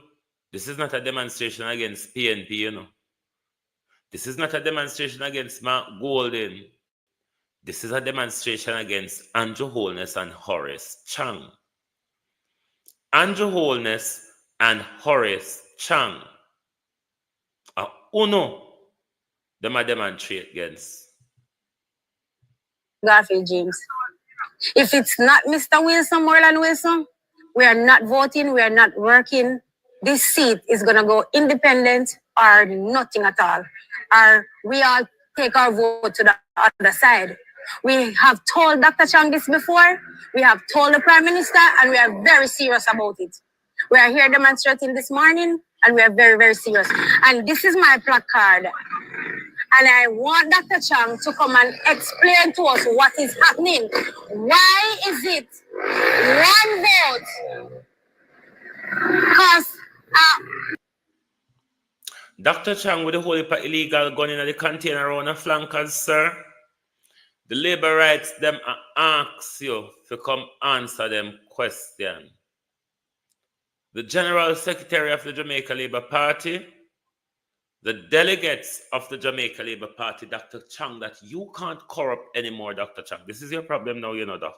this is not a demonstration against PNP, you know. This is not a demonstration against Mark Golden. This is a demonstration against Andrew Holness and Horace Chang. Andrew Holness and Horace Chang. Uno, them are demonstrate against Garfield James. If it's not Mr. Wilson, Moreland Wilson, we are not voting, we are not working. This seat is going to go independent or nothing at all. Or we all take our vote to the other side. We have told Dr. Chang this before. We have told the Prime Minister, and we are very serious about it. We are here demonstrating this morning, and we are very, very serious. And this is my placard. And I want Dr. Chang to come and explain to us what is happening. Why is it one vote? Because Dr. Chang with the whole heap of illegal gun in the container around the flankers, sir. The labor rights them ask you to come answer them question. The General Secretary of the Jamaica Labour Party, the delegates of the Jamaica Labour Party, Dr. Chang, that you can't corrupt anymore, Dr. Chang. This is your problem now, you know, Doc.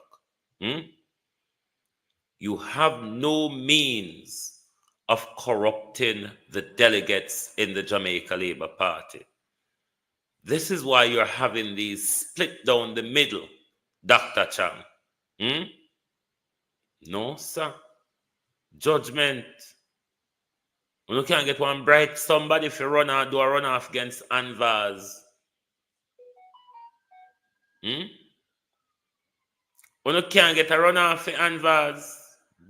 You have no means of corrupting the delegates in the Jamaica Labour Party. This is why you're having these split down the middle, Dr. Chang. No, sir. Judgment. You can't get one bright somebody if you do a runoff against Anvaz. You can't get a runoff for Anvaz.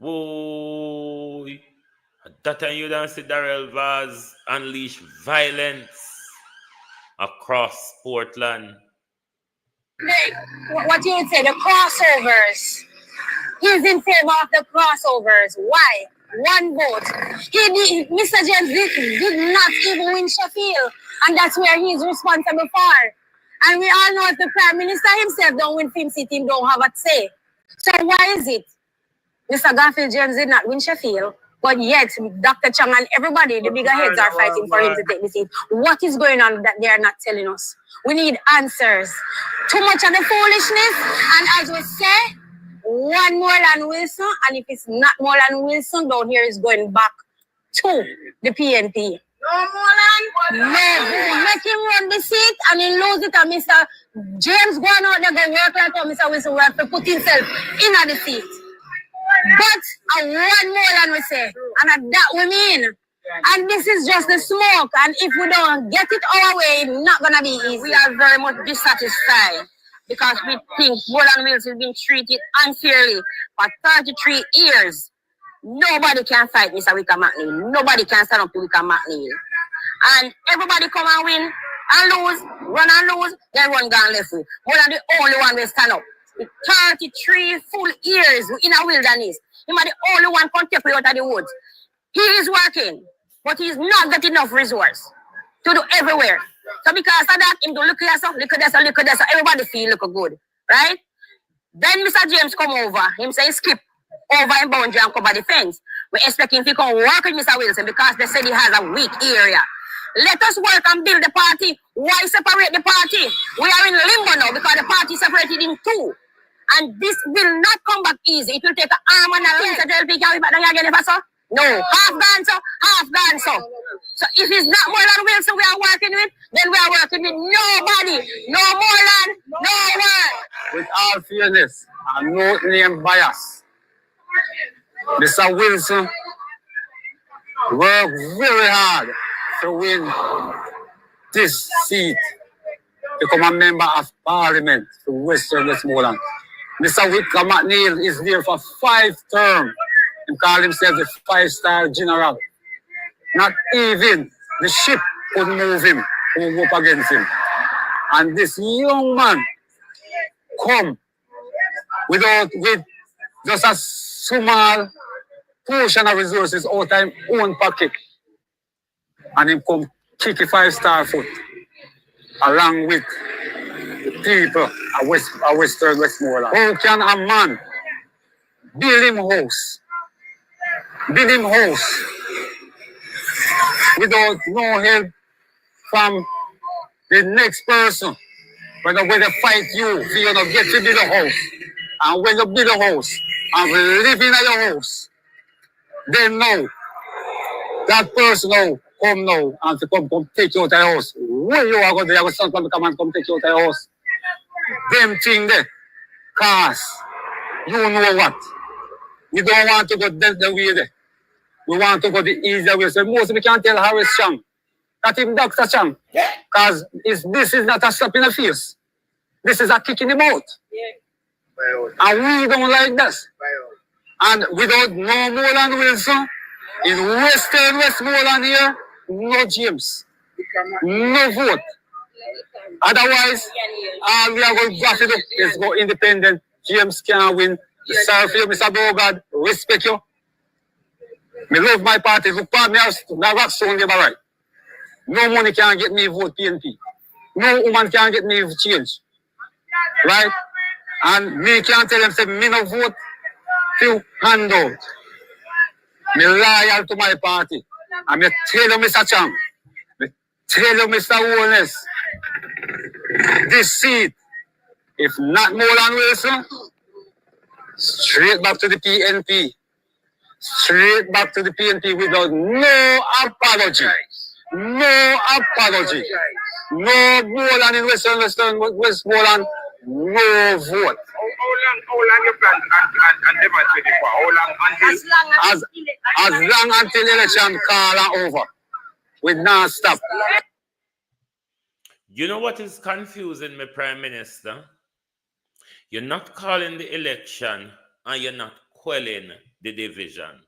Boy. At that time you don't see Darrell Vaz unleash violence across Portland. What you would say, the crossovers. He's in favor of the crossovers. Why? One vote. Mr. James did not even win Sheffield, and that's where he's responsible for. And we all know if the Prime Minister himself don't win Film City, he don't have a say. So why is it Mr. Garfield James did not win Sheffield, but yet Dr. Chang and everybody, the bigger heads, are fighting for him to take the seat? What is going on that they are not telling us? We need answers. Too much of the foolishness, and as we say, one Moreland Wilson, and if it's not Moreland Wilson, down here is going back to the PNP. No Moreland? No. Make him run the seat and he lose it, and Mr. James going out there going work like Mr. Wilson will have to put himself in the seat. But one Moreland we say, and that we mean. And this is just the smoke, and if we don't get it our way, it's not going to be easy. We are very much dissatisfied, because we think Moreland Wilson has been treated unfairly for 33 years. Nobody can fight Mr. Wicker McNeil. Nobody can stand up to Wicker McNeil. And everybody come and win and lose, run and lose, then run down left way. Moreland the only one will stand up. With 33 full years in a wilderness, he might the only one contemporary out of the woods. He is working, but he is not getting enough resource to do everywhere. So because of that, him do look at this, everybody feel look good, right? Then Mr. James come over, him say he skip over in boundary and cover the fence. We expect him to come work with Mr. Wilson because they said he has a weak area. Let us work and build the party. Why separate the party? We are in limbo now because the party is separated in two. And this will not come back easy. It will take an arm and a leg to tell people back again if I saw. No, half gone so, half gone so. So if it's not Moreland Wilson we are working with, then we are working with nobody. No Moreland, no one. With all fairness and no name bias, Mr. Wilson worked very hard to win this seat, become a member of Parliament for Western Westmoreland. Mr. Wicker McNeil is there for 5 terms and call himself the 5-star general. Not even the ship could move him or go up against him. And this young man come with just a small portion of resources out of his own pocket. And him come kick a 5-star foot along with the people of Western Westmoreland. How can a man build him house without no help from the next person? When they fight you, so you don't get to build a house. And when you build a house and live in your house, then now that person now come now and to come take you out of the house. When you are going to have son come and come take you out of the house, them thing there, cause you know what? We don't want to go the way there. We want to go the easier way. So most of we can't tell Harris Chang, not even Dr. Chang, because this is not a slap in the face. This is a kick in the mouth. And we don't like this. And without no Moreland Wilson, in Western Westmoreland here, no James, no vote. Otherwise, all we are going to draft it up is go independent. James can win. Sorry for you, Mr. Bogard. Respect you. Me love my party. Look for me as the rock stone labor right. No money can get me vote PNP. No woman can get me change. Right? And me can't tell them say me no vote to handout. Me loyal to my party. And me tell you, Mr. Chang, me tell you, Mr. Holness, this seat, if not Moreland Wilson, straight back to the PNP. straight back to the PNP without no apology. No apology. No Boland in Westmoreland, no vote. How long you plan and demonstrate it for? How long until? As long until election call are over. We not stop. You know what is confusing me, Prime Minister? You're not calling the election and you're not quelling the division.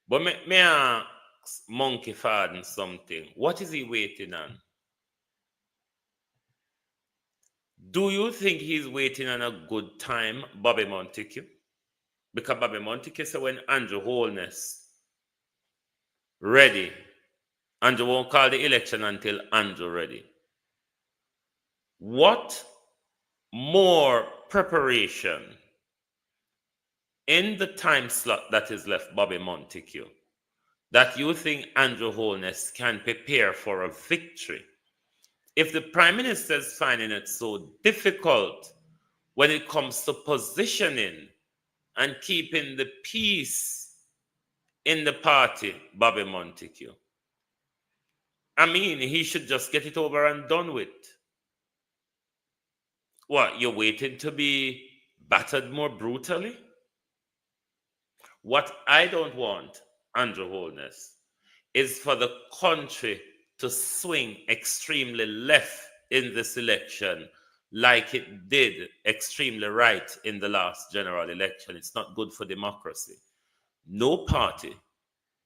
But may I ask Monkey Farden something? What is he waiting on? Do you think he's waiting on a good time, Bobby Montague? Because Bobby Montague said when Andrew Holness ready, Andrew won't call the election until Andrew ready. What more preparation in the time slot that is left Bobby Montague that you think Andrew Holness can prepare for a victory? If the Prime Minister is finding it so difficult when it comes to positioning and keeping the peace in the party, Bobby Montague, I mean, he should just get it over and done with. What, you're waiting to be battered more brutally? What I don't want, Andrew Holness, is for the country to swing extremely left in this election like it did extremely right in the last general election. It's not good for democracy. No party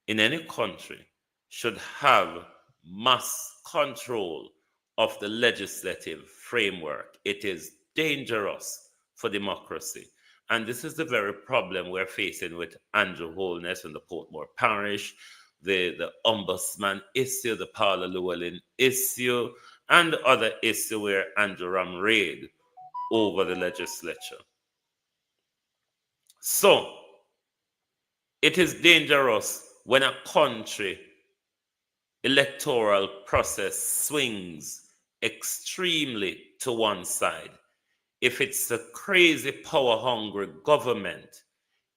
in any country should have mass control of the legislative framework. It is dangerous for democracy. And this is the very problem we're facing with Andrew Holness and the Portmore Parish, the Ombudsman issue, the Paula Llewellyn issue, and the other issue where Andrew Ram raid over the legislature. So, it is dangerous when a country electoral process swings extremely to one side. If it's a crazy power-hungry government,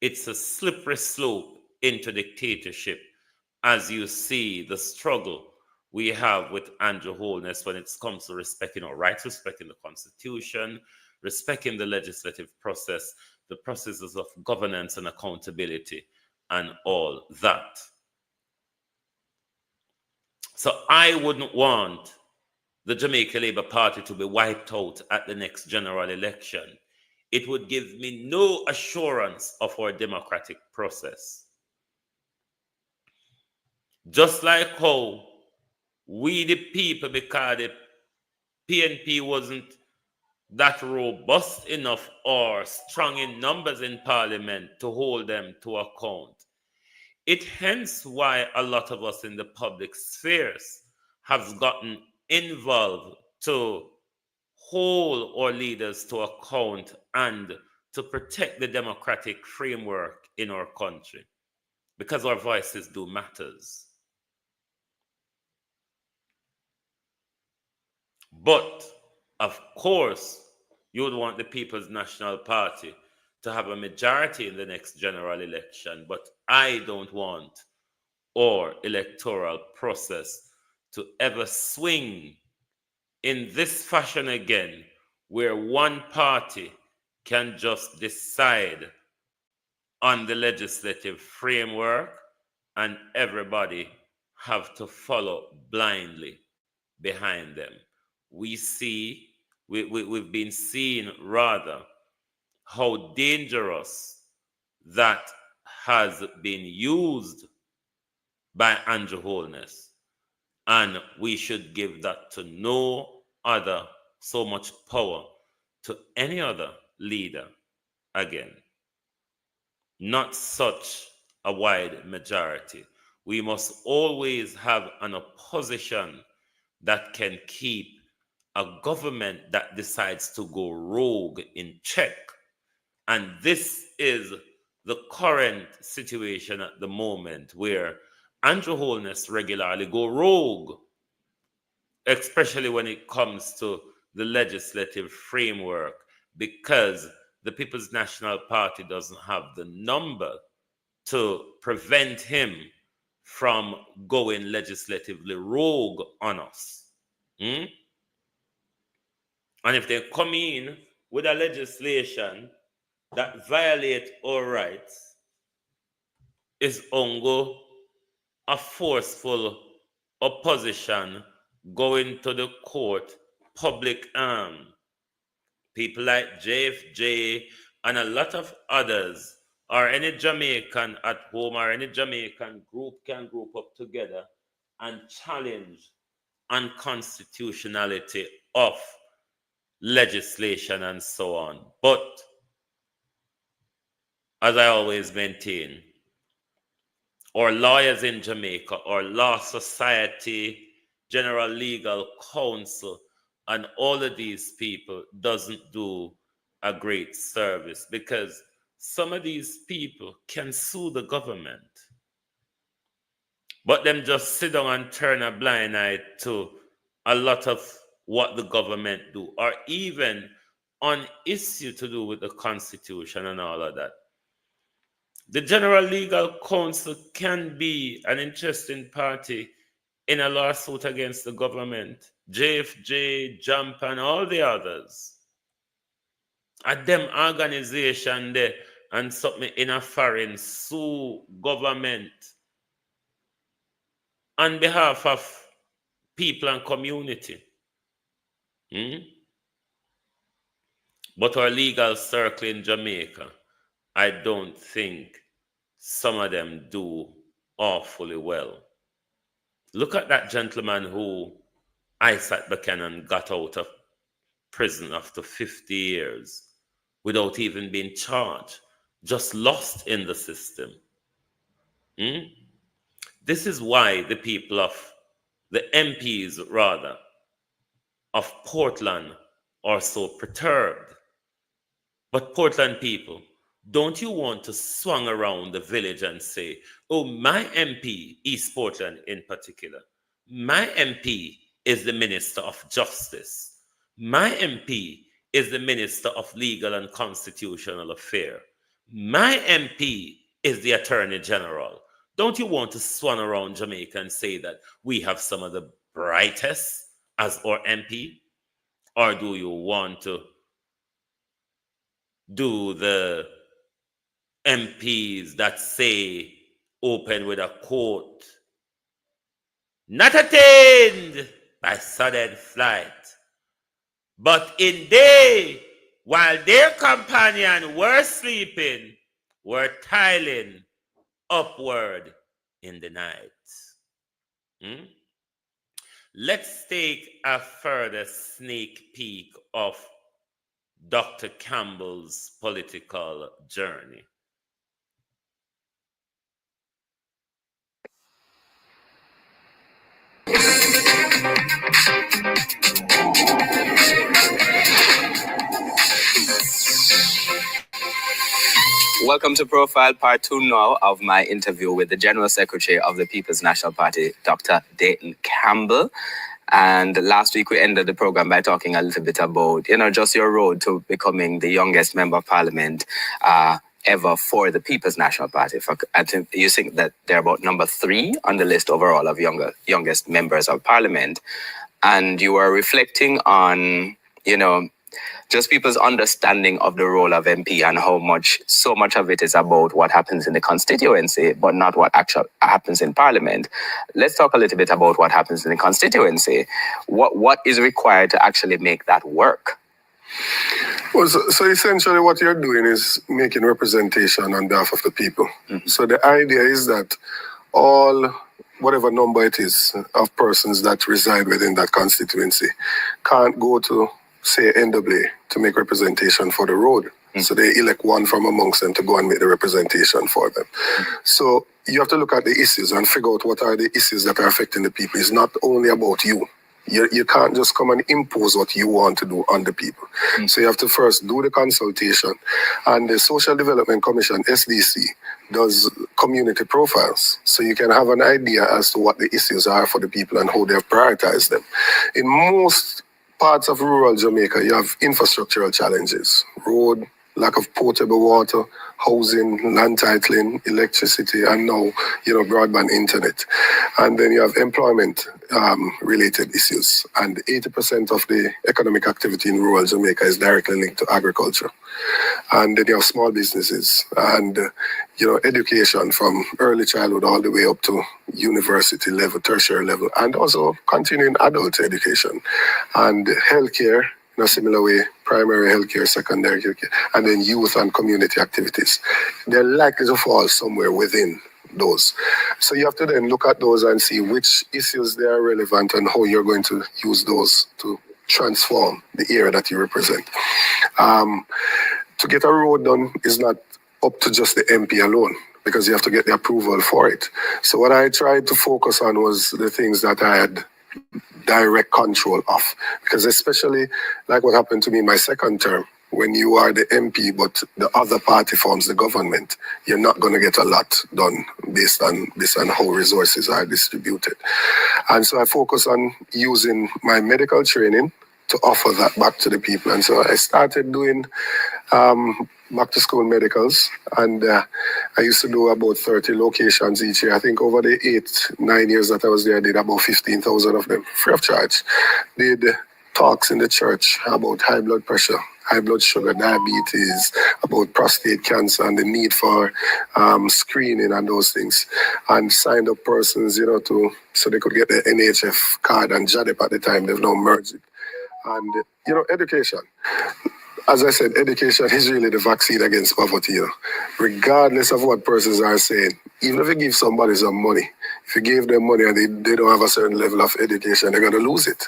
it's a slippery slope into dictatorship, as you see the struggle we have with Andrew Holness when it comes to respecting our rights, respecting the Constitution, respecting the legislative process, the processes of governance and accountability, and all that. So I wouldn't want the Jamaica Labour Party to be wiped out at the next general election. It would give me no assurance of our democratic process. Just like how we the people, because the PNP wasn't that robust enough or strong in numbers in Parliament to hold them to account. It hence why a lot of us in the public spheres have gotten involved to hold our leaders to account and to protect the democratic framework in our country, because our voices do matters. But of course, you would want the People's National Party to have a majority in the next general election, but I don't want our electoral process to ever swing in this fashion again, where one party can just decide on the legislative framework and everybody have to follow blindly behind them. We've been seeing rather how dangerous that has been used by Andrew Holness. And we should give that to no other, so much power to any other leader again. Not such a wide majority. We must always have an opposition that can keep a government that decides to go rogue in check. And this is the current situation at the moment, where Andrew Holness regularly go rogue, especially when it comes to the legislative framework, because the People's National Party doesn't have the number to prevent him from going legislatively rogue on us. And if they come in with a legislation that violate our rights, is ongo a forceful opposition going to the court, public arm. People like JFJ and a lot of others, or any Jamaican at home or any Jamaican group can group up together and challenge unconstitutionality of legislation and so on. But as I always maintain, our lawyers in Jamaica, our law society, general legal counsel, and all of these people doesn't do a great service, because some of these people can sue the government, but them just sit down and turn a blind eye to a lot of what the government do, or even on issue to do with the Constitution and all of that. The General Legal Counsel can be an interesting party in a lawsuit against the government. JFJ, JAMP, and all the others. At them organization there and something in a foreign sue government on behalf of people and community. But our legal circle in Jamaica, I don't think some of them do awfully well. Look at that gentleman who Isaac Buchanan got out of prison after 50 years without even being charged, just lost in the system. This is why the people of, the MPs rather, of Portland are so perturbed. But Portland people, don't you want to swing around the village and say, oh, my MP, East Portland in particular, my MP is the Minister of Justice. My MP is the Minister of Legal and Constitutional Affairs. My MP is the Attorney General. Don't you want to swan around Jamaica and say that we have some of the brightest as our MP? Or do you want to do the MPs that say open with a quote, not attained by sudden flight, but in day, while their companion were sleeping, were tiling upward in the night. Let's take a further sneak peek of Dr. Campbell's political journey. Welcome to Profile Part 2 now of my interview with the General Secretary of the People's National Party, Dr. Dayton Campbell. And last week we ended the program by talking a little bit about, just your road to becoming the youngest member of parliament ever for the People's National Party. You think that they're about number 3 on the list overall of youngest members of parliament. And you are reflecting on, just people's understanding of the role of MP and how so much of it is about what happens in the constituency, but not what actually happens in parliament. Let's talk a little bit about what happens in the constituency. What is required to actually make that work? Well, so essentially what you're doing is making representation on behalf of the people. So the idea is that whatever number it is of persons that reside within that constituency can't go to, say, NWA to make representation for the road. So they elect one from amongst them to go and make the representation for them. So you have to look at the issues and figure out what are the issues that are affecting the people. It's not only about you. You can't just come and impose what you want to do on the people. So you have to first do the consultation. And the Social Development Commission, SDC, does community profiles. So you can have an idea as to what the issues are for the people and how they have prioritized them. In most parts of rural Jamaica, you have infrastructural challenges, road, lack of potable water, housing, land titling, electricity, and now, broadband internet. And then you have employment related issues. And 80% of the economic activity in rural Jamaica is directly linked to agriculture. And then you have small businesses and, education from early childhood all the way up to university level, tertiary level, and also continuing adult education. And healthcare, in a similar way, primary healthcare, secondary healthcare, and then youth and community activities. They're likely to fall somewhere within those. So you have to then look at those and see which issues they are relevant and how you're going to use those to transform the area that you represent. To get a road done is not up to just the MP alone, because you have to get the approval for it. So what I tried to focus on was the things that I had direct control of, because especially like what happened to me in my second term, when you are the MP but the other party forms the government, you're not going to get a lot done based on how resources are distributed. And so I focus on using my medical training to offer that back to the people. And so I started doing back to school medicals, and I used to do about 30 locations each year. I think over the 8-9 years that I was there, I did about 15,000 of them free of charge. Did talks in the church about high blood pressure, high blood sugar, diabetes, about prostate cancer and the need for screening and those things, and signed up persons, so they could get the NHF card and JADEP at the time. They've now merged it. And, education. As I said, education is really the vaccine against poverty, regardless of what persons are saying. Even if you give somebody some money, if you give them money and they don't have a certain level of education, they're going to lose it.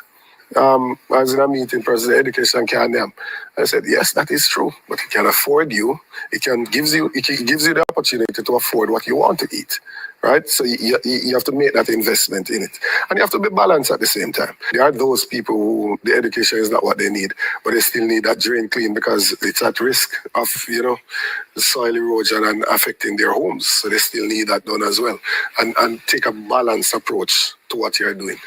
I was in a meeting, person, education can them. I said, yes, that is true, but it can afford you. It gives you the opportunity to afford what you want to eat. Right? So you have to make that investment in it. And you have to be balanced at the same time. There are those people who the education is not what they need, but they still need that drain clean because it's at risk of, the soil erosion and affecting their homes. So they still need that done as well. And take a balanced approach to what you're doing.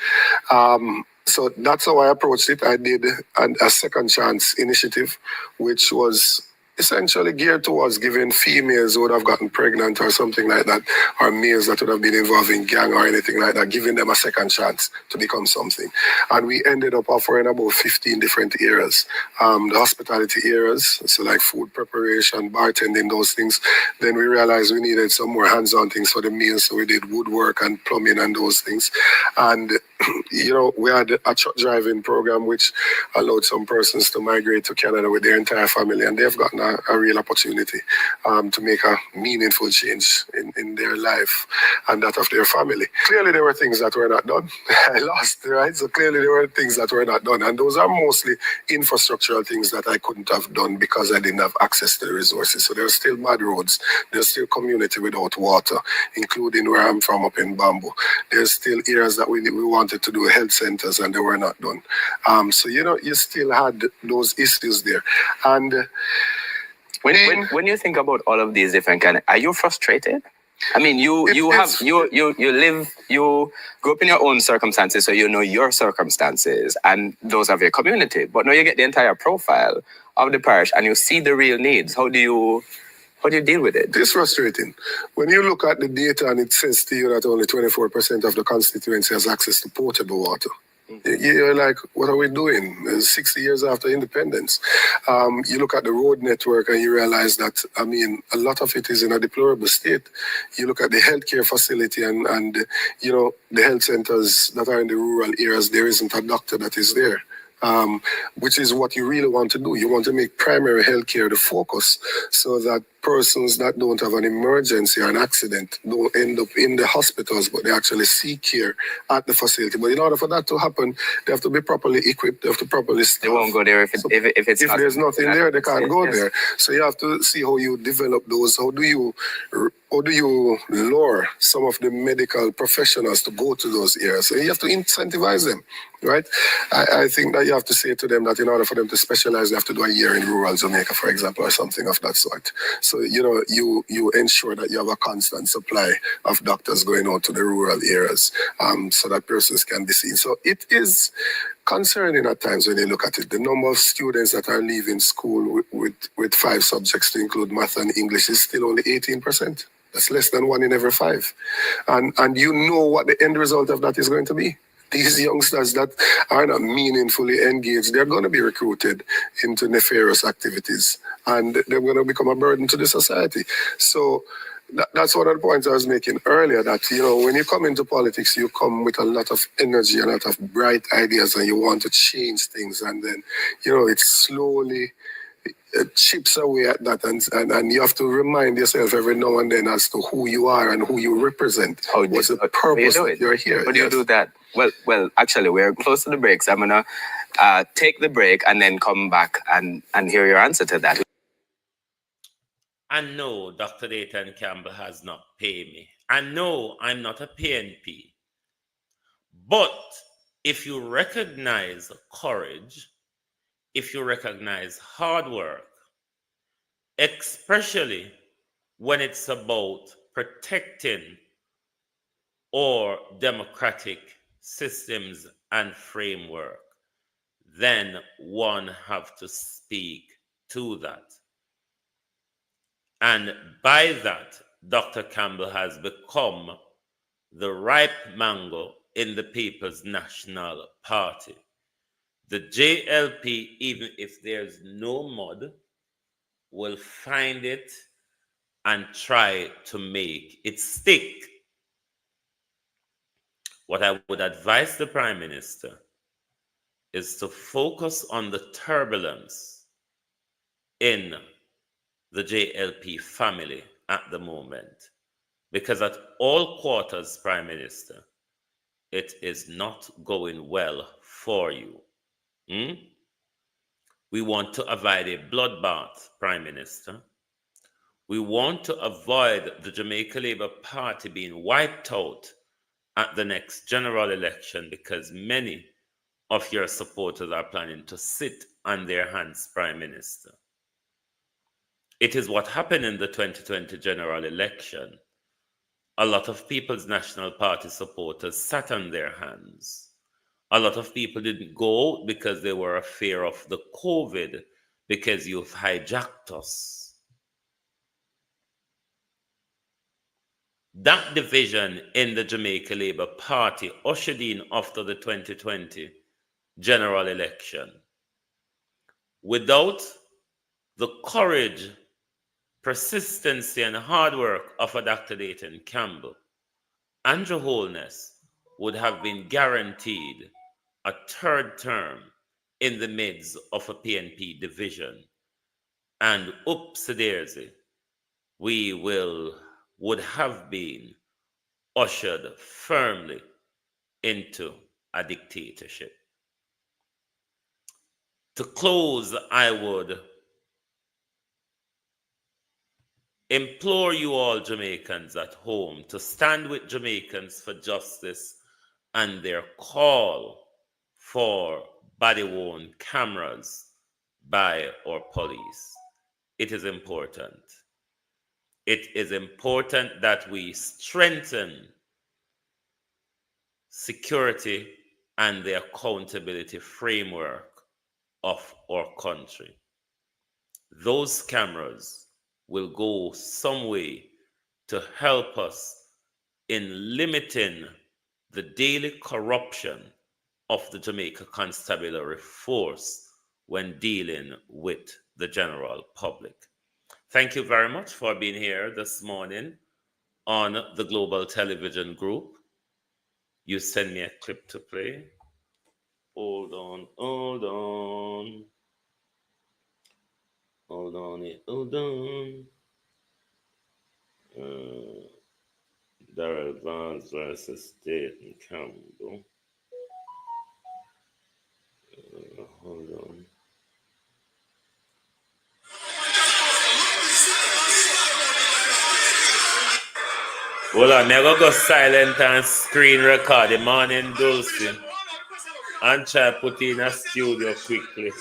So that's how I approached it. I did a second chance initiative, which was essentially geared towards giving females who would have gotten pregnant or something like that, or males that would have been involved in gang or anything like that, giving them a second chance to become something. And we ended up offering about 15 different areas. The hospitality areas, so like food preparation, bartending, those things. Then we realized we needed some more hands-on things for the males, so we did woodwork and plumbing and those things. And we had a truck driving program which allowed some persons to migrate to Canada with their entire family, and they've gotten a real opportunity to make a meaningful change in their life and that of their family. Clearly there were things that were not done. I lost, right? So clearly there were things that were not done, and those are mostly infrastructural things that I couldn't have done because I didn't have access to the resources. So there's still bad roads, there's still community without water, including where I'm from up in Bamboo. There's still areas that we wanted to do health centers and they were not done. So you still had those issues there. And when you think about all of these different are you frustrated? I mean, you grew up in your own circumstances, so you know your circumstances and those of your community. But now you get the entire profile of the parish and you see the real needs. How do you deal with it? It's frustrating. When you look at the data and it says to you that only 24% of the constituency has access to potable water. You're like, what are we doing? 60 years after independence. You look at the road network and you realize that, a lot of it is in a deplorable state. You look at the healthcare facility and the health centers that are in the rural areas, there isn't a doctor that is there. Which is what you really want to do. You want to make primary healthcare the focus so that persons that don't have an emergency or an accident don't end up in the hospitals, but they actually seek care at the facility. But in order for that to happen, they have to be properly equipped, they have to properly staff. They won't go there if there's nothing there, they can't go there. So you have to see how you develop those. How do you lure some of the medical professionals to go to those areas? So you have to incentivize them, right? I think that you have to say to them that in order for them to specialize, they have to do a year in rural Jamaica, for example, or something of that sort. So So, you ensure that you have a constant supply of doctors going out to the rural areas so that persons can be seen. So it is concerning at times when you look at it. The number of students that are leaving school with 5 subjects to include math and English is still only 18%. That's less than 1 in every 5. And you know what the end result of that is going to be. These youngsters that are not meaningfully engaged, they're going to be recruited into nefarious activities and they're going to become a burden to the society. So that's one of the points I was making earlier, that, when you come into politics, you come with a lot of energy, a lot of bright ideas, and you want to change things. And then, it slowly chips away at that. And you have to remind yourself every now and then as to who you are and who you represent. What's the purpose that you're here? How do you do that? Well, actually, we're close to the break, so I'm going to take the break and then come back and hear your answer to that. I know Dr. Dayton Campbell has not paid me. I know I'm not a PNP. But if you recognize courage, if you recognize hard work, especially when it's about protecting our democratic systems and framework, then one have to speak to that. And by that, Dr. Campbell has become the ripe mango in the People's National Party. The JLP, even if there's no mud, will find it and try to make it stick. What I would advise the Prime Minister is to focus on the turbulence in the JLP family at the moment, because at all quarters, Prime Minister, it is not going well for you. We want to avoid a bloodbath, Prime Minister. We want to avoid the Jamaica Labour Party being wiped out at the next general election, because many of your supporters are planning to sit on their hands, Prime Minister. It is what happened in the 2020 general election. A lot of People's National Party supporters sat on their hands. A lot of people didn't go out because they were afraid of the COVID, because you've hijacked us. That division in the Jamaica Labour Party ushered in after the 2020 general election. Without the courage, persistency, and hard work of a Dr. Dayton Campbell, Andrew Holness would have been guaranteed a 3rd term in the midst of a PNP division. And oopsie-daisy, we would have been ushered firmly into a dictatorship. To close, I would implore you all Jamaicans at home to stand with Jamaicans for justice and their call for body-worn cameras by our police. It is important. It is important that we strengthen security and the accountability framework of our country. Those cameras will go some way to help us in limiting the daily corruption of the Jamaica Constabulary Force when dealing with the general public. Thank you very much for being here this morning on the Global Television Group. You send me a clip to play. Hold on. Darrell Vance versus Dayton Campbell. Hold on. Hold on, I'm gonna go silent and screen record the morning Dulcie and try to put in a studio quickly.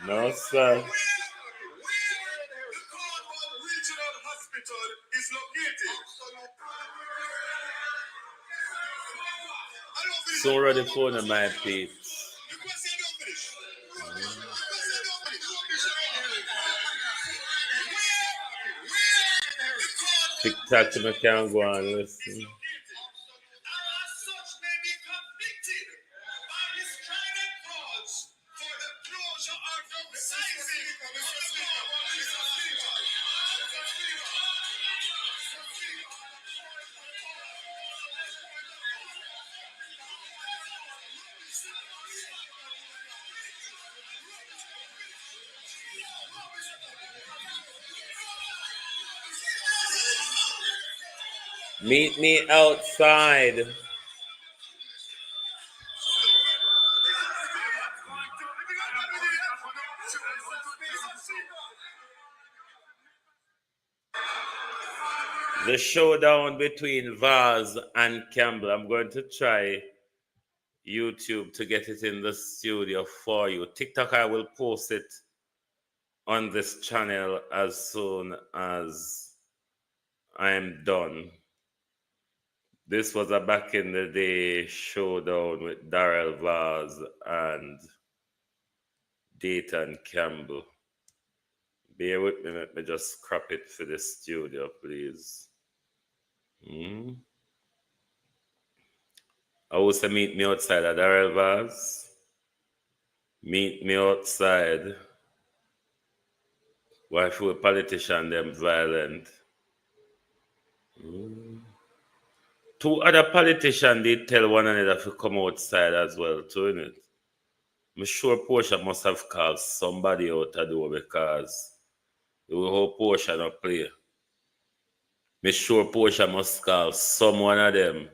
No, sir. So ready for the my peeps. TikTok to me can go and listen. Meet me outside. The showdown between Vaz and Campbell. I'm going to try YouTube to get it in the studio for you. TikTok, I will post it on this channel as soon as I am done. This was a back in the day showdown with Darrell Vaz and Dayton Campbell. Bear with me, let me just crop it for the studio, please. I also meet me outside at Darrell Vaz. Meet me outside. Why if we politician them violent? Two other politicians did tell one another to come outside as well, too, innit? I'm sure Portia must have called somebody out the door because the whole Portia not play. I'm sure Portia must call someone of them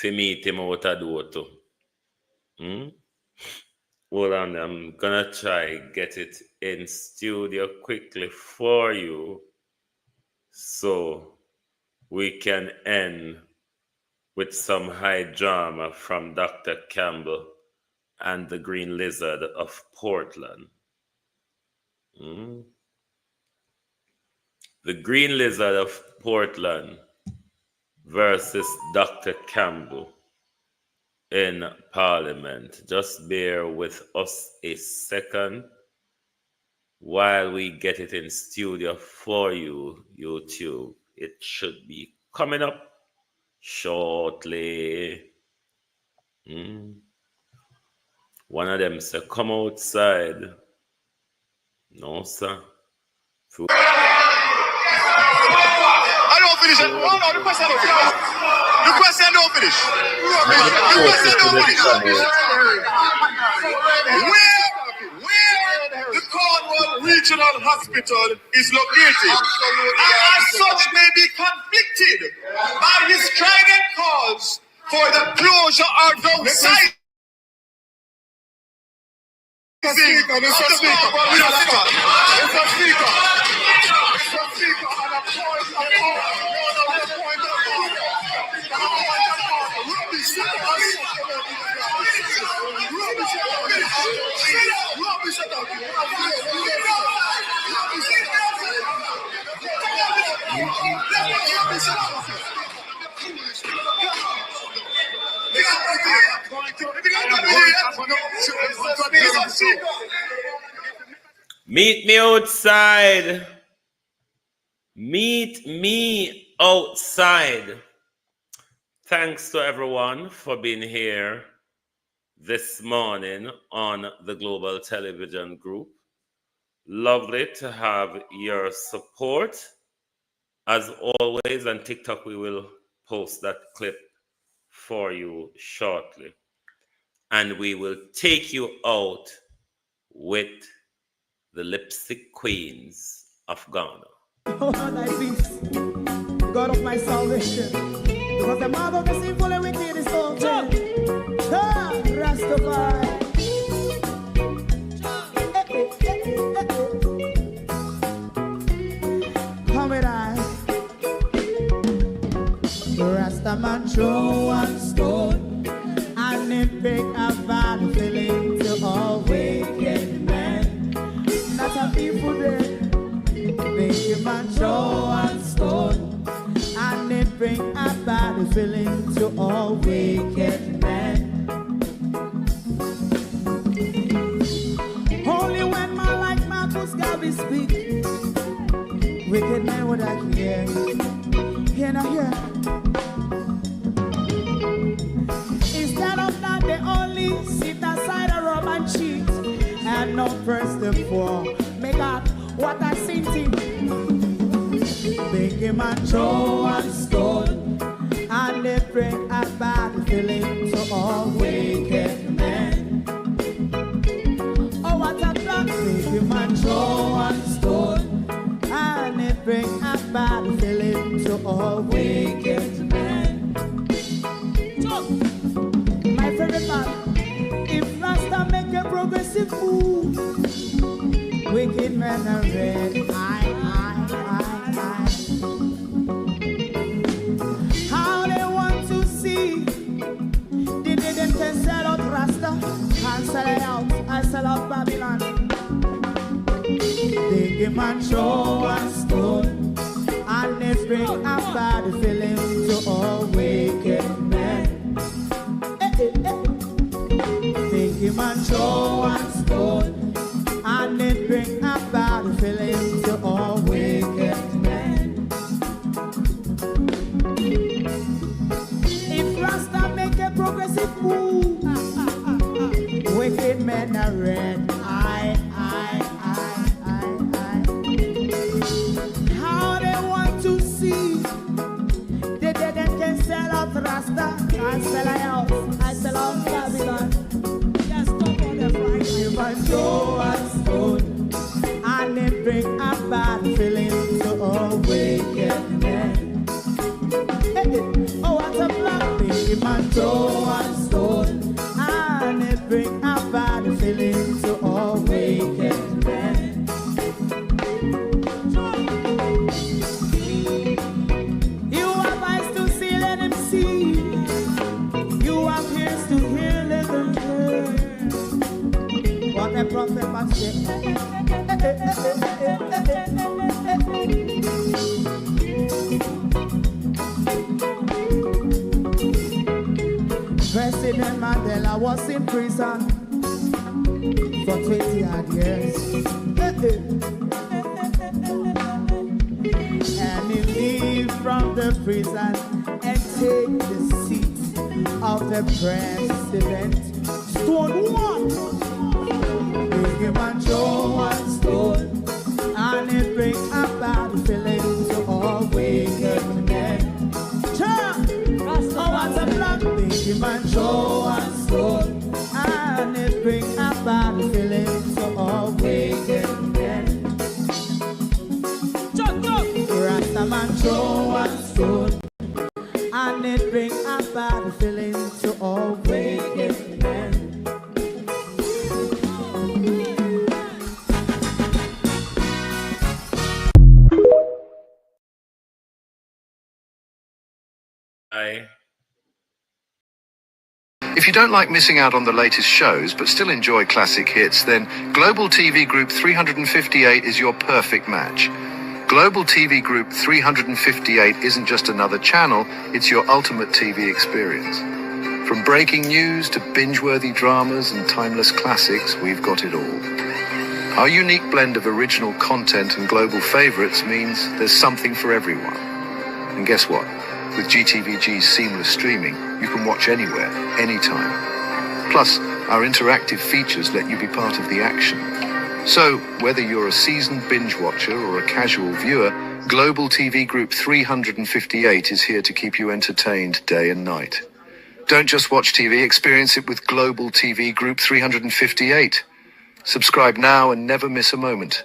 to meet him out the door too. Hold on, I'm gonna try get it in studio quickly for you so we can end with some high drama from Dr. Campbell and the Green Lizard of Portland. The Green Lizard of Portland versus Dr. Campbell in Parliament. Just bear with us a second while we get it in studio for you, YouTube. It should be coming up shortly. One of them said, come outside. No, sir. I don't finish it. Oh, no, the question don't finish. The question don't finish. The question don't finish. Where the Cornwall Regional Hospital is located, and as such may be conflicted by his strident calls for the closure or downsizing. Meet me outside. Meet me outside. Thanks to everyone for being here this morning on the Global Television Group. Lovely to have your support. As always, on TikTok, we will post that clip for you shortly. And we will take you out with the Lipstick Queens of Ghana. Oh, thy peace, God of my salvation, because the mouth of the sinful and wicked is open. Rastafari. Come with I. Rastaman throw one stone, and it pick a bad feeling to all wicked men. Not a people there. Make a man throw one stone, and it bring a bad feeling to all wicked men. me speak. Wicked man would I hear. Hear now hear. Instead of that, they only sit aside a rub and cheat. And no first and four. Make up what I seen to. Make him a throw and stone. And they bring a bad feeling to all wicked men. Oh, what a plan. Make him a throw and stone. And they bring a bad feeling to all wicked men. My favorite man, if Rasta make a progressive move, wicked men are red. How they want to see the day them can sell out Rasta and sell it out. I sell out Babylon. They give man throw and stone, and they bring a bad feeling to all wicked men. They give man throw and stone, and they bring a bad feeling to all wicked men. If Rasta make a progressive move, wicked men are red. How they want to see the dead can sell out Rasta and sell out. I sell out Babylon. Yes, stop on the Friday. Give a throw and stone, and they bring a bad feeling to all wicked men. Oh, what a black thing. Give a throw and stone, and they bring a bad feeling to all wicked men. You have eyes to see, let him see. You have ears to hear, let them hear. What a prophet must say. President Mandela was in prison for 20 odd years. And he leave from the prison and take the seat of the president. Stone one. Big him and throw one stone, and it bring a bad feeling to all wicked men. Oh, what a black. Big him and throw one stone, and it bring a bad feeling to all wicked men. Rasta man throw one stone, and it bring a bad feeling to all wicked men. If you don't like missing out on the latest shows but still enjoy classic hits, then Global TV Group 358 is your perfect match. Global TV Group 358 isn't just another channel, it's your ultimate TV experience. From breaking news to binge-worthy dramas and timeless classics, we've got it all. Our unique blend of original content and global favorites means there's something for everyone. And guess what? With GTVG's seamless streaming, you can watch anywhere, anytime. Plus, our interactive features let you be part of the action. So, whether you're a seasoned binge watcher or a casual viewer, Global TV Group 358 is here to keep you entertained day and night. Don't just watch TV, experience it with Global TV Group 358. Subscribe now and never miss a moment.